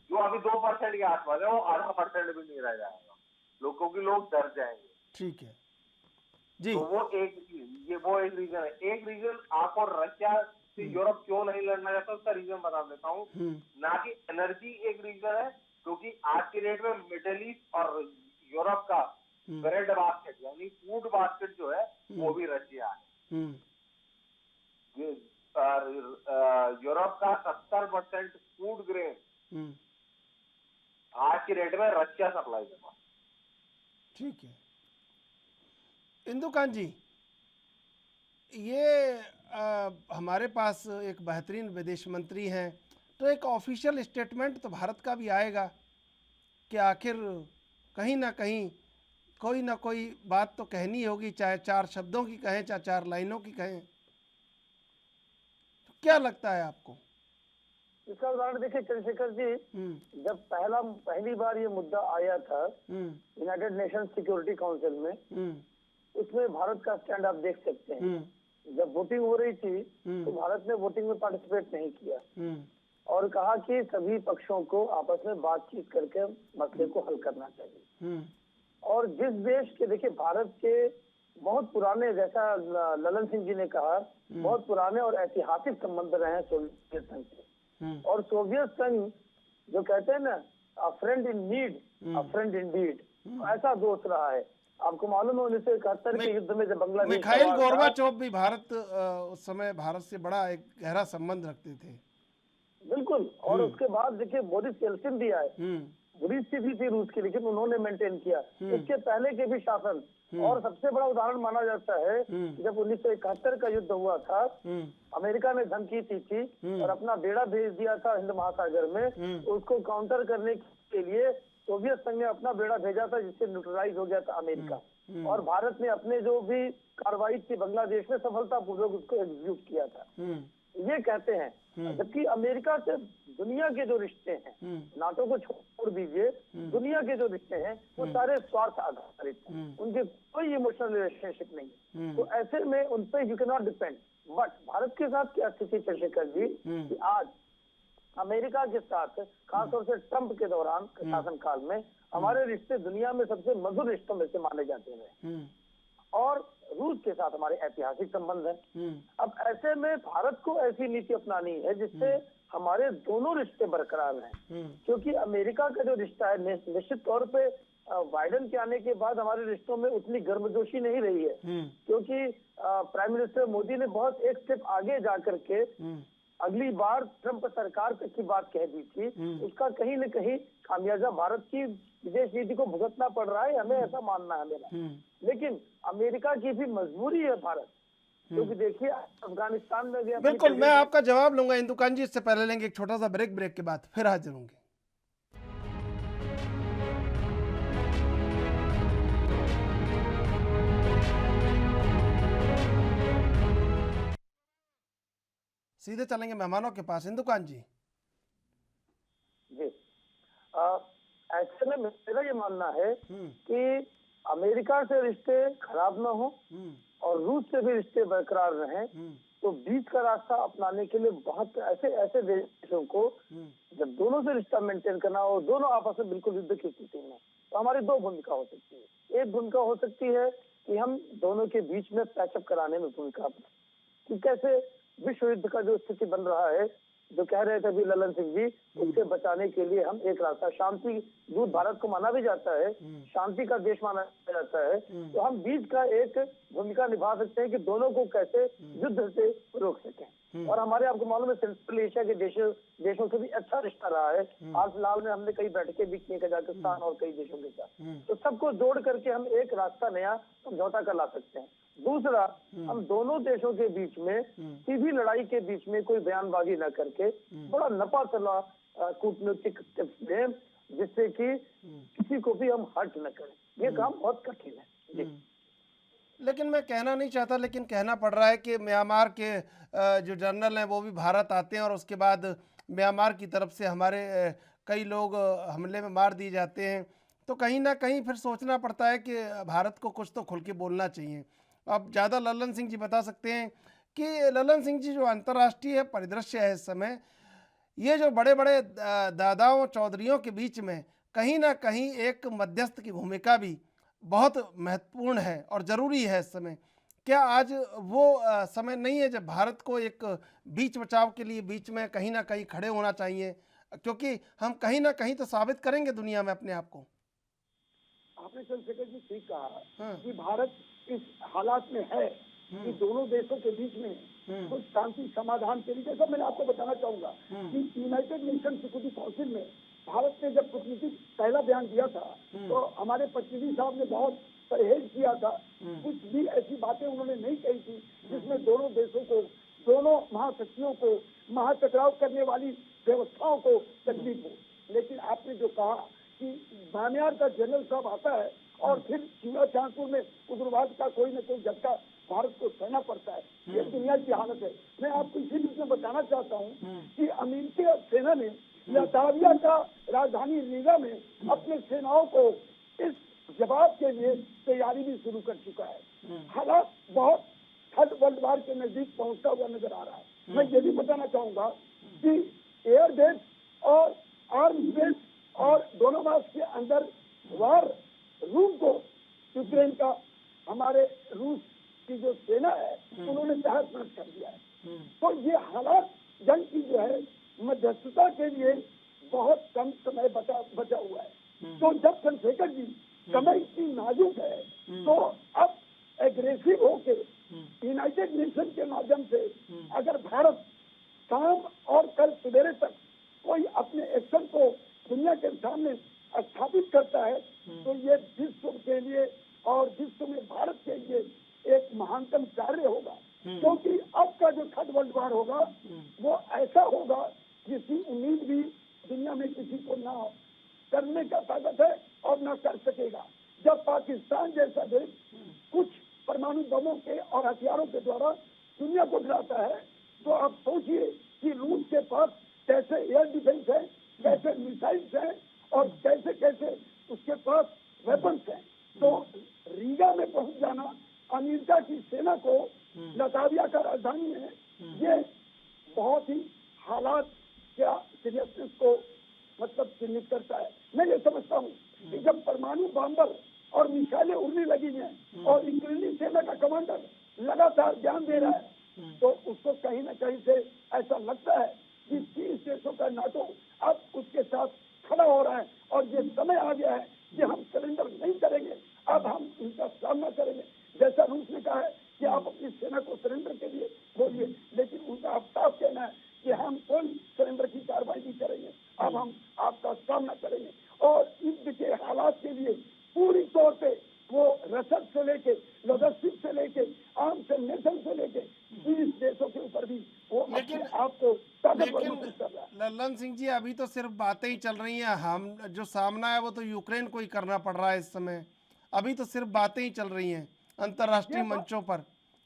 जो अभी 2% के आसपास है वो 0.5% भी नहीं रह जाएगा, लोगों की लोग डर जाएंगे। ठीक है जी। तो वो एक रीजन है। एक रीजन आपको रशिया से यूरोप क्यों नहीं लड़ना चाहता उसका रीजन बता देता हूँ। ना कि एनर्जी एक रीजन है, क्योंकि आज की डेट में मिडिल ईस्ट और यूरोप का ब्रेड बास्केट यानी फूड बास्केट जो है वो भी रशिया है। यूरोप का 70% फूड ग्रेन आज की रेट में रशिया सप्लाई कर रहा है। ठीक है इंदुकांत जी, ये हमारे पास एक बेहतरीन विदेश मंत्री हैं, तो एक ऑफिशियल स्टेटमेंट तो भारत का भी आएगा कि आखिर कहीं ना कहीं कोई ना कोई बात तो कहनी होगी, चाहे 4 शब्दों की कहें चाहे 4 लाइनों की कहें। तो क्या लगता है आपको? इसका उदाहरण देखिए चंद्रशेखर जी, जब पहली बार ये मुद्दा आया था यूनाइटेड नेशन सिक्योरिटी काउंसिल में, उसमें भारत का स्टैंड आप देख सकते हैं। जब वोटिंग हो रही थी तो भारत ने वोटिंग में पार्टिसिपेट नहीं किया और कहा कि सभी पक्षों को आपस में बातचीत करके मसले को हल करना चाहिए। और जिस देश के, देखिए भारत के बहुत पुराने, जैसा ललन सिंह जी ने कहा, बहुत पुराने और ऐतिहासिक संबंध रहे हैं सोवियत संघ से। और सोवियत संघ जो कहते हैं ना, a friend in need a friend indeed, ऐसा दोस्त रहा है। आपको मालूम है 1971 के युद्ध में जब बांग्लादेश, मिखाइल गोर्बाचोव भी भारत उस समय भारत से बड़ा एक गहरा संबंध रखते थे। बिल्कुल। और उसके बाद देखिए बोरिस येल्सिन भी आए, बुरी स्थिति थी रूस की, लेकिन उन्होंने मेंटेन किया। इसके पहले के भी शासन, और सबसे बड़ा उदाहरण माना जाता है कि जब 1971 का युद्ध हुआ था, अमेरिका ने धमकी दी थी और अपना बेड़ा भेज दिया था हिंद महासागर में, उसको काउंटर करने के लिए सोवियत संघ ने अपना बेड़ा भेजा था, जिससे न्यूट्रलाइज हो गया था अमेरिका। और भारत ने अपने जो भी कार्रवाई थी बांग्लादेश में सफलतापूर्वक उसको एग्जीक्यूट किया था। ये कहते हैं, जबकि अमेरिका से दुनिया के जो रिश्ते हैं, नाटो को छोड़ दीजिए, दुनिया के जो रिश्ते हैं वो सारे स्वार्थ आधारित हैं, उनके कोई इमोशनल रिलेशनशिप नहीं है। तो ऐसे में उन पे you can not depend. But Bharat के साथ क्या स्थिति चंद्रशेखर जी, कि आज अमेरिका के साथ खासतौर से ट्रंप के दौरान शासनकाल में हमारे रिश्ते दुनिया में सबसे मधुर रिश्तों में से माने जाते हैं। और रूस के साथ हमारे ऐतिहासिक संबंध है। अब ऐसे में भारत को ऐसी नीति अपनानी है जिससे हमारे दोनों रिश्ते बरकरार रहें, क्योंकि अमेरिका का जो रिश्ता है निश्चित तौर पे बाइडेन के आने के बाद हमारे रिश्तों में उतनी गर्मजोशी नहीं रही है, क्योंकि प्राइम मिनिस्टर मोदी ने बहुत एक स्टेप आगे जाकर के अगली बार ट्रंप सरकार तक की बात कह दी थी। उसका कहीं न कहीं खामियाजा भारत की विदेश नीति को भुगतना पड़ रहा है, हमें ऐसा मानना है मेरा। लेकिन अमेरिका की भी मजबूरी है भारत, क्योंकि देखिए अफगानिस्तान में गया। बिल्कुल, मैं आपका जवाब लूंगा इंदुकांत जी, इससे पहले लेंगे एक छोटा सा ब्रेक के बाद फिर हाजिर होंगे। सीधे चलेंगे मेहमानों के पास। इंदुकांत जी, ऐसे में मेरा ये मानना है कि अमेरिका से रिश्ते खराब ना हो और रूस से भी रिश्ते बरकरार रहें, तो बीच का रास्ता अपनाने के लिए बहुत ऐसे देशों को, जब दोनों से रिश्ता मेंटेन करना हो, दोनों आपस में बिल्कुल युद्ध की स्थिति में, तो हमारी 2 भूमिका हो सकती है। एक भूमिका हो सकती है कि हम दोनों के बीच में पैचअप कराने में भूमिका अपने, कि कैसे विश्व युद्ध का जो स्थिति बन रहा है, जो कह रहे थे अभी ललन सिंह जी, उससे बचाने के लिए हम एक रास्ता, शांति दूत भारत को माना भी जाता है, शांति का देश माना जाता है, तो हम बीच का एक भूमिका निभा सकते हैं कि दोनों को कैसे युद्ध से रोक सकें। और हमारे, आपको मालूम है, सेंट्रल एशिया के देशों से भी अच्छा रिश्ता रहा है। हाल फिलहाल में हमने कई बैठकें भी की कजाकिस्तान और कई देशों के साथ, तो सबको जोड़ करके हम एक रास्ता नया समझौता कर ला सकते हैं। दूसरा, हम दोनों देशों के बीच में सीधी लड़ाई के बीच में कोई बयानबाजी न करके बड़ा नपा चला कूटनीतिक टिप्स दें, जिससे कि किसी को भी हम हर्ट न करें। ये काम बहुत कठिन है। लेकिन मैं कहना नहीं चाहता, लेकिन कहना पड़ रहा है कि म्यांमार के जो जनरल हैं वो भी भारत आते हैं और उसके बाद म्यांमार की तरफ से हमारे कई लोग हमले में मार दिए जाते हैं, तो कहीं ना कहीं फिर सोचना पड़ता है कि भारत को कुछ तो खुल के बोलना चाहिए। अब ज़्यादा ललन सिंह जी बता सकते हैं कि ललन सिंह जी, जो अंतर्राष्ट्रीय परिदृश्य है इस समय, ये जो बड़े बड़े दादाओं चौधरियों के बीच में कहीं ना कहीं एक मध्यस्थ की भूमिका भी बहुत महत्वपूर्ण है और ज़रूरी है इस समय। क्या आज वो समय नहीं है जब भारत को एक बीच बचाव के लिए बीच में कहीं ना कहीं खड़े होना चाहिए, क्योंकि हम कहीं ना कहीं तो साबित करेंगे दुनिया में अपने आप को। आपने चंद्रशेखर जी ठीक कहा हाँ। कि भारत इस हालात में है कि दोनों देशों के बीच में कुछ शांति समाधान के लिए, जैसा मैंने आपको बताना चाहूंगा कि यूनाइटेड नेशन सिक्योरिटी काउंसिल में भारत ने जब कूटनीतिक पहला बयान दिया था तो हमारे प्रतिनिधि साहब ने बहुत परहेज किया था। कुछ भी ऐसी बातें उन्होंने नहीं कही थी जिसमें दोनों देशों को, दोनों महाशक्तियों को महाटकराव करने वाली व्यवस्थाओं को तकलीफ हो। लेकिन आपने जो कहा कि बानियार का जनरल साहब आता है और फिर चूड़ा चांदपुर में उग्रवाद का कोई न कोई झटका भारत को सहना पड़ता है, ये दुनिया की हालत है। मैं आपको इसी बीच में बताना चाहता हूँ कि अमेरिकी सेना ने लताविया का राजधानी रीगा में अपने सेनाओं को इस जवाब के लिए तैयारी भी शुरू कर चुका है। हालात बहुत थर्ड वर्ल्ड वार के नजदीक पहुंचता हुआ नजर आ रहा है। मैं ये भी बताना चाहूंगा कि एयर बेस और आर्म बेस और डोनाबास के अंदर वार रूम को यूक्रेन का हमारे रूस की जो सेना है उन्होंने तहस नहस कर दिया है। तो ये हालात जंग की जो है मध्यस्थता के लिए बहुत कम समय बचा हुआ है। तो जब चंद्रशेखर जी समय इतनी नाजुक है तो अब एग्रेसिव होके यूनाइटेड नेशन के माध्यम से अगर भारत शाम और कल सवेरे तक कोई अपने एक्शन को दुनिया के सामने स्थापित करता है तो ये विश्व के लिए और विश्व में भारत के लिए एक महानतम कार्य होगा। क्योंकि अब का जो थर्ड वर्ल्ड वार होगा वो ऐसा होगा जिसकी उम्मीद भी दुनिया में किसी को ना करने का ताकत है और ना कर सकेगा। जब पाकिस्तान जैसा देश कुछ परमाणु बमों के और हथियारों के द्वारा दुनिया को डराता है तो आप सोचिए कि रूस के पास कैसे एयर डिफेंस है, कैसे मिसाइल्स हैं और कैसे कैसे उसके पास वेपन्स हैं। तो रीगा में पहुंच जाना अमेरिका की सेना को लताविया का राजधानी है, ये बहुत ही हालात क्या सीरियसनेस को मतलब चिन्हित करता है। मैं ये समझता हूँ कि जब परमाणु बॉम्बर और मिसाइलें उड़ने लगी हैं और इजरायली सेना का कमांडर लगातार ध्यान दे रहा है तो उसको कहीं न कहीं से ऐसा लगता है कि 30 देशों का नाटो अब उसके साथ खड़ा हो रहा है और ये समय आ गया है कि हम सरेंडर नहीं करेंगे, अब हम इनका सामना करेंगे। जैसा रूस ने कहा है कि आप अपनी सेना को सरेंडर के लिए बोलिए, लेकिन उनका अब साफ कहना है कि हम कोई सरेंडर की कार्रवाई नहीं करेंगे, अब हम आपका सामना करेंगे। और युद्ध के हालात के लिए पूरी तौर पे वो रसद से लेके लॉजिस्टिक से लेके आर्म्स एंड नेशन से लेके 20 देशों के ऊपर भी वो लेकिन आपको लेकिन लल्लन सिंह जी अभी तो सिर्फ बातें ही चल रही हैं। हम जो सामना है वो तो यूक्रेन को ही करना पड़ रहा है इस समय। अभी तो सिर्फ बातें ही चल रही हैं, अंतर्राष्ट्रीय मंचों पर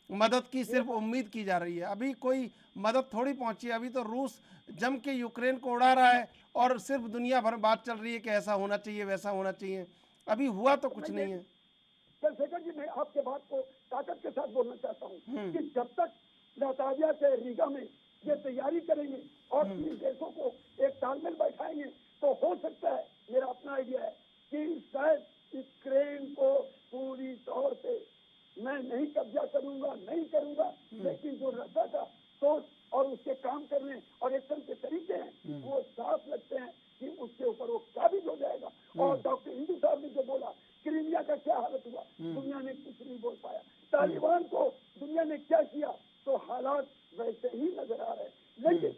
मदद की सिर्फ उम्मीद की जा रही है। अभी कोई मदद थोड़ी पहुंची है। अभी तो रूस जम के यूक्रेन को उड़ा रहा है और सिर्फ दुनिया भर बात चल रही है कि ऐसा होना चाहिए वैसा होना चाहिए। अभी हुआ तो कुछ नहीं है। चंद्रशेखर जी मैं आपके बात को ताकत के साथ बोलना चाहता हूँ कि जब तक लताविया से रीगा में ये तैयारी करेंगे और इन देशों को एक तालमेल बैठाएंगे तो हो सकता है, मेरा अपना आइडिया है कि शायद यूक्रेन को पूरी तौर से मैं नहीं कब्जा करूंगा, नहीं करूंगा, लेकिन जो रसा का सोच और उसके काम करने और एक्शन के तरीके हैं वो साफ लगते हैं कि उसके ऊपर वो काबिज हो जाएगा। और डॉक्टर हिंदू साहब ने जो बोला क्रीमिया का क्या हालत हुआ, दुनिया ने कुछ नहीं बोल पाया। तालिबान को दुनिया ने क्या किया, तो हालात वैसे ही नजर आ रहे हैं। लेकिन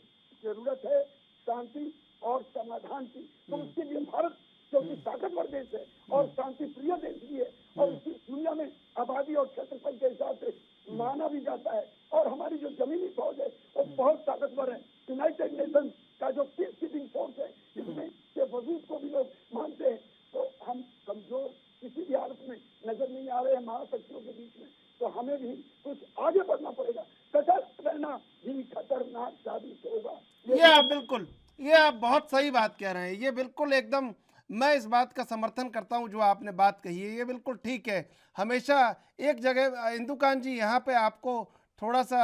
जरूरत है शांति और समाधान की, तो उसके लिए भारत क्योंकि ताकतवर देश है और शांति प्रिय देश भी है और उसकी दुनिया में आबादी और क्षेत्रफल के हिसाब से माना भी जाता है और हमारी जो जमीनी फौज है वो बहुत ताकतवर है। यूनाइटेड नेशन का जो पीस कीपिंग फोर्स है इसमें के वजूद को भी लोग मानते हैं। तो हम कमजोर किसी भी हालत में नजर नहीं आ रहे हैं महाशक्तियों के बीच में, तो हमें भी कुछ आगे बढ़ना पड़ेगा। सतर्क रहना भी खतरनाक साबित होगा। ये आप बिल्कुल, ये आप बहुत सही बात कह रहे हैं। ये बिल्कुल एकदम मैं इस बात का समर्थन करता हूं जो आपने बात कही है, ये बिल्कुल ठीक है। हमेशा एक जगह इंदुकान जी यहाँ पे आपको थोड़ा सा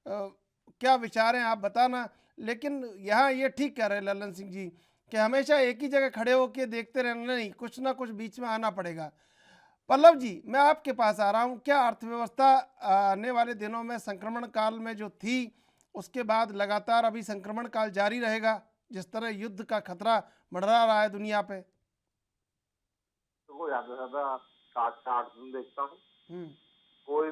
क्या विचार हैं आप बताना, लेकिन यहाँ ये ठीक कह रहे हैं लल्लन सिंह जी कि हमेशा एक ही जगह खड़े होकर देखते रहना नहीं, कुछ ना कुछ बीच में आना पड़ेगा। पल्लव जी मैं आपके पास आ रहा हूँ, क्या अर्थव्यवस्था आने वाले दिनों में संक्रमण काल में जो थी उसके बाद लगातार अभी संक्रमण काल जारी रहेगा जिस तरह युद्ध का खतरा मंडरा रहा है दुनिया पे? को ज्यादा से ज्यादा 7 से 8 दिन देखता हूँ। हम्म, कोई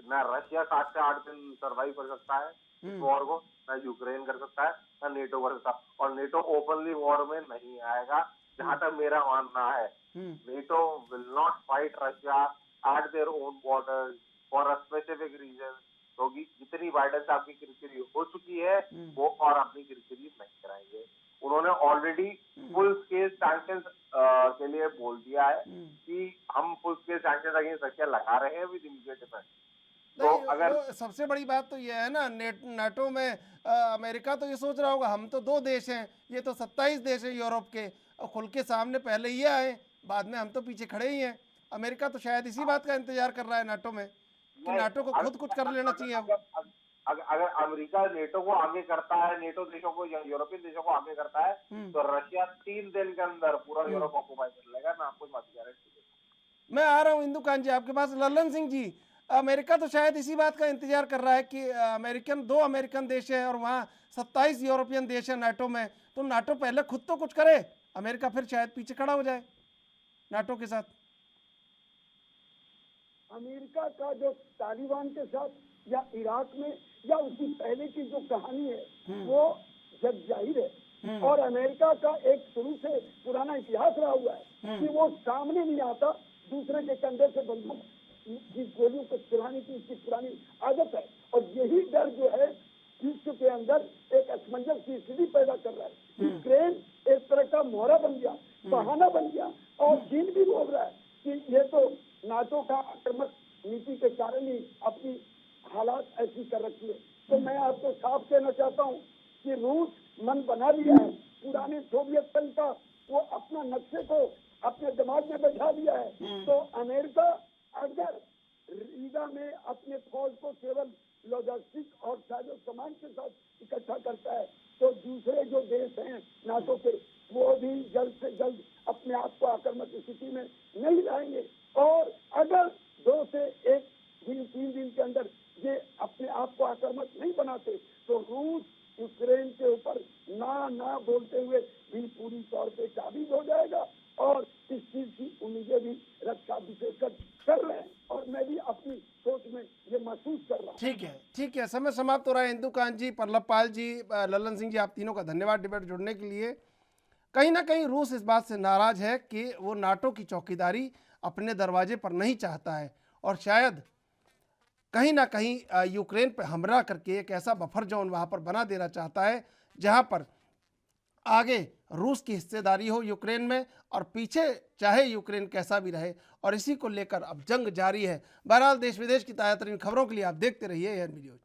ना रशिया 7 से 8 दिन सर्वाइव कर सकता है इस वॉर को, ना यूक्रेन कर सकता है, ना नेटो कर सकता है। और नेटो ओपनली वॉर में नहीं आएगा, जहां तक मेरा मानना है। NATO will not fight Russia at their own border for a specific reason, क्योंकि जितनी बाइडेन साहब की किरकिरी हो चुकी है वो और अपनी किरकिरी नहीं कराएंगे। उन्होंने ऑलरेडी फुल स्केल सैंक्शंस के लिए बोल दिया है कि हम full scale sanctions against Russia लगा रहे हैं विद इमीडिएट इफेक्ट। तो नहीं, अगर वो सबसे बड़ी बात तो ये है ना, नाटो में अमेरिका तो ये सोच रहा होगा हम तो 2 देश हैं, ये तो 27 देश हैं यूरोप के, और खुल के सामने पहले ये आए, बाद में हम तो पीछे खड़े ही हैं। अमेरिका तो शायद इसी बात का इंतजार कर रहा है नाटो में कि नाटो को खुद कुछ कर लेना चाहिए अब। अगर अमेरिका नेटो को आगे करता है, नेटो देशों को या यूरोपियन देशों को आगे करता है, तो रशिया 3 दिन के अंदर पूरा यूरोप ऑक्युपाई कर लेगा। मैं आपको बात गारंटी। मैं आ रहा हूँ इंदु कांत जी आपके पास। लल्लन सिंह जी, अमेरिका तो शायद इसी बात का इंतजार कर रहा है कि 2 अमेरिकन देश हैं और वहाँ 27 यूरोपियन देश हैं नाटो में, तो नाटो पहले खुद तो कुछ करे, अमेरिका फिर शायद पीछे खड़ा हो जाए नाटो के साथ। अमेरिका का जो तालिबान के साथ या इराक में या उसकी पहले की जो कहानी है वो जग जाहिर है, और अमेरिका का एक शुरू से पुराना इतिहास रहा हुआ है कि वो सामने नहीं आता, दूसरे के कंधे से बंदूक की गोलियों को चलाने की उसकी पुरानी आदत है। और यही डर जो है विश्व के अंदर एक असमंजस की स्थिति पैदा कर रहा है। यूक्रेन एक तरह का मोहरा बन गया, बहाना बन गया, और चीन भी बोल रहा है कि ये तो नाटो का आक्रामक नीति के कारण ही अपनी हालात ऐसी कर रखी है। तो मैं आपको साफ कहना चाहता हूँ कि रूस मन बना लिया है, पुराने सोवियत संघ का वो अपना नक्शे को अपने दिमाग में बैठा लिया है। तो अमेरिका अगर रीगा में अपने फौज को केवल लॉजिस्टिक और साजो सामान के साथ इकट्ठा करता है, तो दूसरे जो देश हैं नाटो के वो भी जल्द से जल्द अपने आप को आक्रामक स्थिति में नहीं लाएंगे। और अगर 2 से 1 दिन 3 दिन के अंदर ये अपने आप को आक्रामक नहीं बनाते, तो रूस यूक्रेन के ऊपर ना बोलते हुए भी पूरी तौर पे काबिज हो जाएगा। और इस चीज की उम्मीदें भी रक्षा विशेषकर कर रहे हैं, और मैं भी अपनी सोच में ये महसूस कर रहा हूँ। ठीक है, समय समाप्त हो रहा है। इंदु कांत जी, परलपाल जी, लल्लन सिंह जी, आप तीनों का धन्यवाद डिबेट जुड़ने के लिए। कहीं ना कहीं रूस इस बात से नाराज है कि वो नाटो की चौकीदारी अपने दरवाजे पर नहीं चाहता है, और शायद कहीं ना कहीं यूक्रेन पर हमला करके एक ऐसा बफर जोन वहाँ पर बना देना चाहता है जहाँ पर आगे रूस की हिस्सेदारी हो यूक्रेन में, और पीछे चाहे यूक्रेन कैसा भी रहे। और इसी को लेकर अब जंग जारी है। बहरहाल देश विदेश की ताज़ा तरीन खबरों के लिए आप देखते रहिए एएनबी न्यूज।